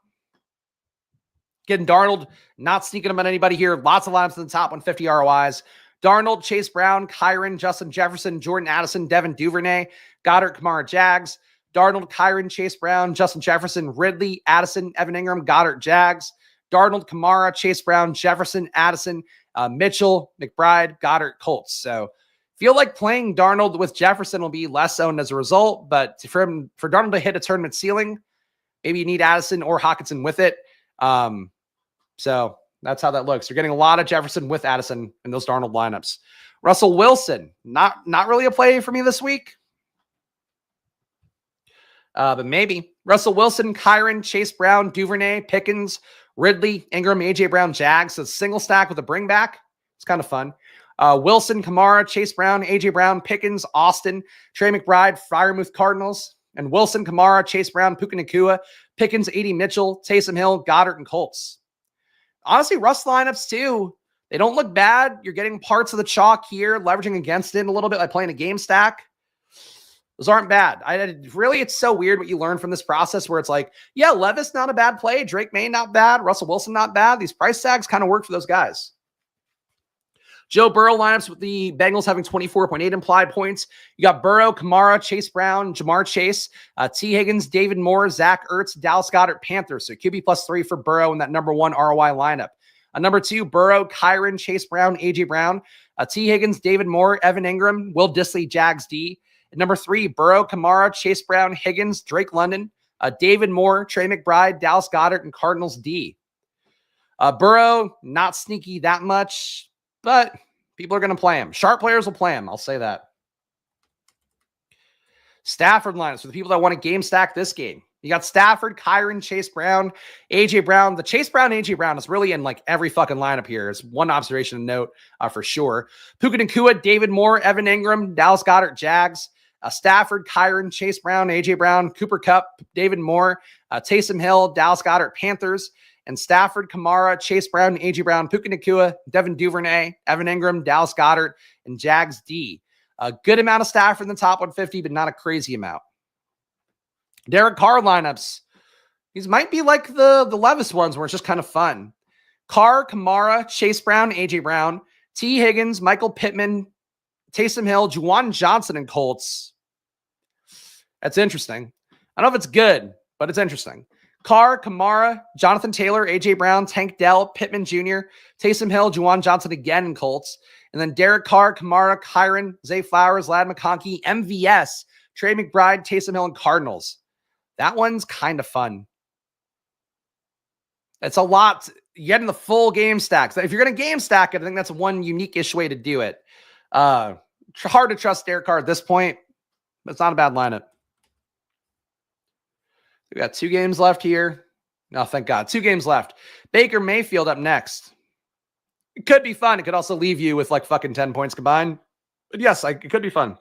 Getting Darnold, not sneaking him on anybody here. Lots of lineups in the top 150 ROIs. Darnold, Chase Brown, Kyron, Justin Jefferson, Jordan Addison, Devin Duvernay, Goddard, Kamara, Jags. Darnold, Kyron, Chase Brown, Justin Jefferson, Ridley, Addison, Evan Ingram, Goddard, Jags. Darnold, Kamara, Chase Brown, Jefferson, Addison, Mitchell, McBride, Goddard, Colts. So feel like playing Darnold with Jefferson will be less owned as a result, but for Darnold to hit a tournament ceiling, maybe you need Addison or Hockenson with it. So that's how that looks. You're getting a lot of Jefferson with Addison in those Darnold lineups. Russell Wilson, not really a play for me this week. But maybe. Russell Wilson, Kyron, Chase Brown, Duvernay, Pickens, Ridley, Ingram, AJ Brown, Jags. So single stack with a bring back. It's kind of fun. Wilson, Kamara, Chase Brown, AJ Brown, Pickens, Austin, Trey McBride, Freiermuth Cardinals, and Wilson, Kamara, Chase Brown, Puka Nacua, Pickens, AD Mitchell, Taysom Hill, Goddard, and Colts. Honestly, Russ lineups too. They don't look bad. You're getting parts of the chalk here, leveraging against it a little bit, like playing a game stack. Those aren't bad. Really, it's so weird what you learn from this process where it's like, yeah, Levis, not a bad play. Drake May, not bad. Russell Wilson, not bad. These price tags kind of work for those guys. Joe Burrow lineups with the Bengals having 24.8 implied points. You got Burrow, Kamara, Chase Brown, Jamar Chase, T. Higgins, David Moore, Zach Ertz, Dallas Goedert, Panthers. So QB +3 for Burrow in that number 1 ROI lineup. Number 2, Burrow, Kyron, Chase Brown, AJ Brown, T. Higgins, David Moore, Evan Ingram, Will Dissly, Jags D. At number 3, Burrow, Kamara, Chase Brown, Higgins, Drake London, David Moore, Trey McBride, Dallas Goedert, and Cardinals D. Burrow, not sneaky that much, but people are going to play him. Sharp players will play him. I'll say that. Stafford lineups for the people that want to game stack this game. You got Stafford, Kyron, Chase Brown, AJ Brown. The Chase Brown, AJ Brown is really in like every fucking lineup here. It's one observation to note for sure. Puka Nacua, David Moore, Evan Ingram, Dallas Goedert, Jags. Stafford, Kyron, Chase Brown, AJ Brown, Cooper Kupp, David Moore, Taysom Hill, Dallas Goedert, Panthers. And Stafford, Kamara, Chase Brown, AJ Brown, Puka Nacua, Devin Duvernay, Evan Ingram, Dallas Goedert, and Jags D. A good amount of Stafford in the top 150, but not a crazy amount. Derek Carr lineups. These might be like the Levis ones where it's just kind of fun. Carr, Kamara, Chase Brown, AJ Brown, T. Higgins, Michael Pittman, Taysom Hill, Juwan Johnson, and Colts. That's interesting. I don't know if it's good, but it's interesting. Carr, Kamara, Jonathan Taylor, AJ Brown, Tank Dell, Pittman Jr., Taysom Hill, Juwan Johnson again in Colts. And then Derek Carr, Kamara, Kyron, Zay Flowers, Ladd McConkey, MVS, Trey McBride, Taysom Hill, and Cardinals. That one's kind of fun. It's a lot. You get in the full game stack. So if you're going to game stack it, I think that's one unique-ish way to do it. Hard to trust Derek Carr at this point, but it's not a bad lineup. We got 2 games left here. No, thank God. 2 games left. Baker Mayfield up next. It could be fun. It could also leave you with like fucking 10 points combined. But yes, it could be fun.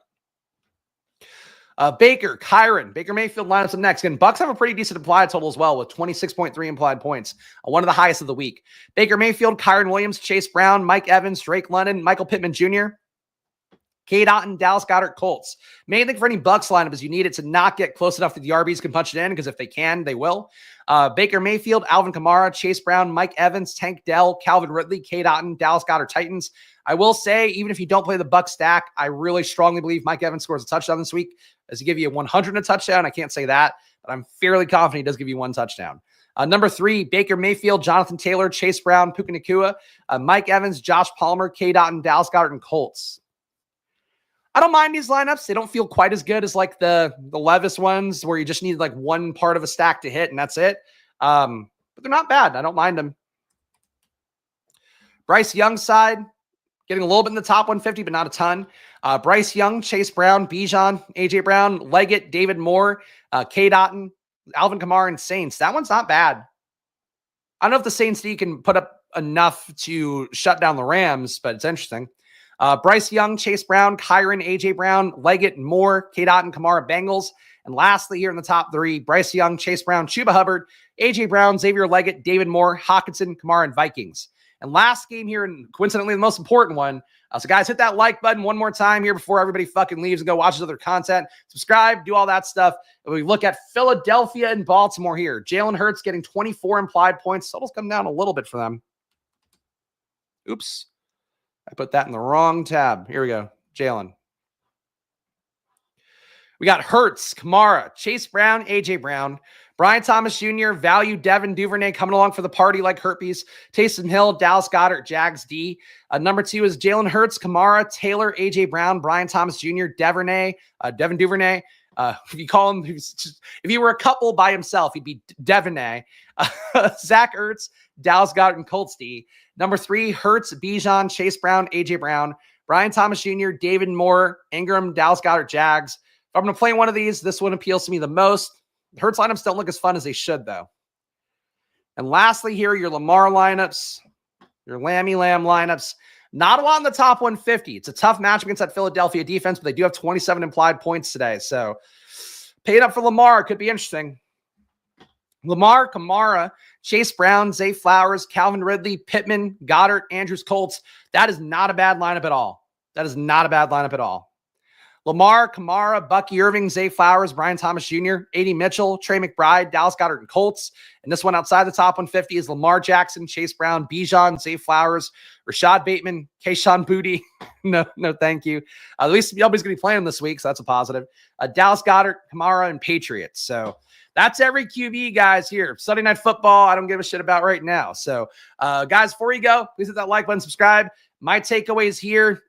Baker, Kyron, Baker Mayfield lineups up next. Again, Bucks have a pretty decent implied total as well with 26.3 implied points. One of the highest of the week. Baker Mayfield, Kyron Williams, Chase Brown, Mike Evans, Drake London, Michael Pittman Jr., Cade Otton, Dallas Goedert, Colts. Main thing for any Bucks lineup is you need it to not get close enough that the RBs can punch it in, because if they can, they will. Baker Mayfield, Alvin Kamara, Chase Brown, Mike Evans, Tank Dell, Calvin Ridley, Cade Otton, Dallas Goedert, Titans. I will say, even if you don't play the Bucks stack, I really strongly believe Mike Evans scores a touchdown this week. Does he give you a 100 and a touchdown? I can't say that, but I'm fairly confident he does give you 1 touchdown. Number 3, Baker Mayfield, Jonathan Taylor, Chase Brown, Puka Nacua, Mike Evans, Josh Palmer, Cade Otton, Dallas Goedert, and Colts. I don't mind these lineups. They don't feel quite as good as like the Levis ones where you just need like one part of a stack to hit and that's it. But they're not bad. I don't mind them. Bryce Young side, getting a little bit in the top 150, but not a ton. Bryce Young, Chase Brown, Bijan, AJ Brown, Leggett, David Moore, Cade Otton, Alvin Kamara and Saints. That one's not bad. I don't know if the Saints D can put up enough to shut down the Rams, but it's interesting. Bryce Young, Chase Brown, Kyron, AJ Brown, Leggett, and Moore, K-Dot, and Kamara Bengals. And lastly, here in the top three, Bryce Young, Chase Brown, Chuba Hubbard, AJ Brown, Xavier Leggett, David Moore, Hawkinson, Kamara, and Vikings. And last game here, and coincidentally the most important one. So guys, hit that like button one more time here before everybody fucking leaves and go watch his other content. Subscribe, do all that stuff. And we look at Philadelphia and Baltimore here. Jalen Hurts getting 24 implied points. Total's come down a little bit for them. Oops. I put that in the wrong tab. Here we go. Jalen. We got Hurts, Kamara, Chase Brown, AJ Brown, Brian Thomas Jr., value Devin Duvernay coming along for the party like herpes, Taysom Hill, Dallas Goedert, Jags D. Number 2 is Jalen Hurts, Kamara, Taylor, AJ Brown, Brian Thomas Jr., Devin Duvernay. If you call him, if he were a couple by himself, he'd be Devonay. Zach Ertz, Dallas Goedert, and Colts D. Number 3, Hurts, Bijan, Chase Brown, AJ Brown, Brian Thomas Jr., David Moore, Ingram, Dallas Goedert, Jags. If I'm going to play one of these, this one appeals to me the most. The Hurts lineups don't look as fun as they should, though. And lastly here, your Lamar lineups, your Lammy Lamb lineups. Not a lot in the top 150. It's a tough match against that Philadelphia defense, but they do have 27 implied points today. So paid up for Lamar. Could be interesting. Lamar, Kamara, Chase Brown, Zay Flowers, Calvin Ridley, Pittman, Goddard, Andrews, Colts. That is not a bad lineup at all. That is not a bad lineup at all. Lamar, Kamara, Bucky Irving, Zay Flowers, Brian Thomas Jr., A.D. Mitchell, Trey McBride, Dallas Goedert, and Colts. And this one outside the top 150 is Lamar Jackson, Chase Brown, Bijan, Zay Flowers, Rashad Bateman, Kayshon Boutte. No, thank you. At least nobody's going to be playing this week, so that's a positive. Dallas Goedert, Kamara, and Patriots. So that's every QB, guys, here. Sunday Night Football, I don't give a shit about right now. So, guys, before you go, please hit that like button, subscribe. My takeaways here,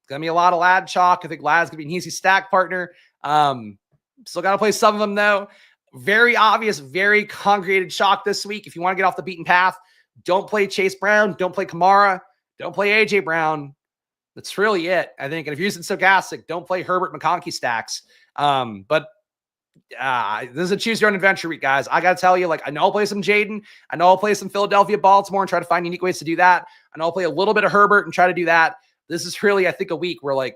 going to be a lot of Lad chalk. I think Lad's going to be an easy stack partner. Still got to play some of them, though. Very obvious, very congregated chalk this week. If you want to get off the beaten path, don't play Chase Brown. Don't play Kamara. Don't play A.J. Brown. That's really it, I think. And if you're using stochastic, don't play Herbert McConkey stacks. But this is a choose your own adventure week, guys. I got to tell you, I know I'll play some Jaden. I know I'll play some Philadelphia, Baltimore, and try to find unique ways to do that. I know I'll play a little bit of Herbert and try to do that. This is really, I think, a week where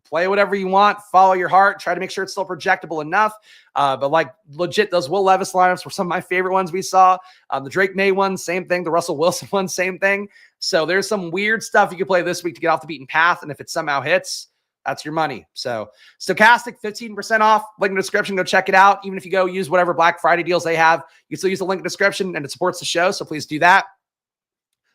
play whatever you want, follow your heart, try to make sure it's still projectable enough. But legit, those Will Levis lineups were some of my favorite ones we saw. The Drake May one, same thing. The Russell Wilson one, same thing. So there's some weird stuff you can play this week to get off the beaten path. And if it somehow hits, that's your money. So stochastic, 15% off. Link in the description. Go check it out. Even if you go use whatever Black Friday deals they have, you can still use the link in the description and it supports the show. So please do that.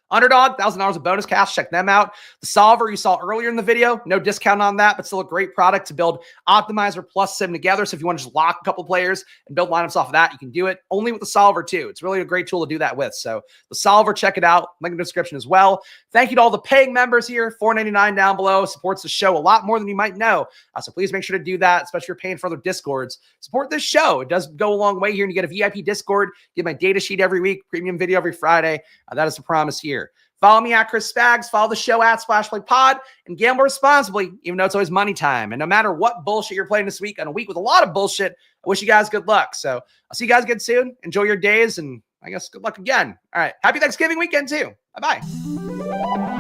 Underdog, $1,000 of bonus cash. Check them out. The solver you saw earlier in the video, no discount on that, but still a great product to build optimizer plus sim together. So if you want to just lock a couple players and build lineups off of that, you can do it only with the solver too. It's really a great tool to do that with. So the solver, check it out. Link in the description as well. Thank you to all the paying members here. $4.99 down below. Supports the show a lot more than you might know. So please make sure to do that, especially if you're paying for other Discords. Support this show. It does go a long way here. And you get a VIP Discord. Get my data sheet every week. Premium video every Friday. That is the promise here. Follow me at Chris Spags. Follow the show at SplashPlayPod and gamble responsibly, even though it's always money time. And no matter what bullshit you're playing this week, on a week with a lot of bullshit, I wish you guys good luck. So I'll see you guys again soon. Enjoy your days, and I guess good luck again. All right. Happy Thanksgiving weekend, too. Bye-bye.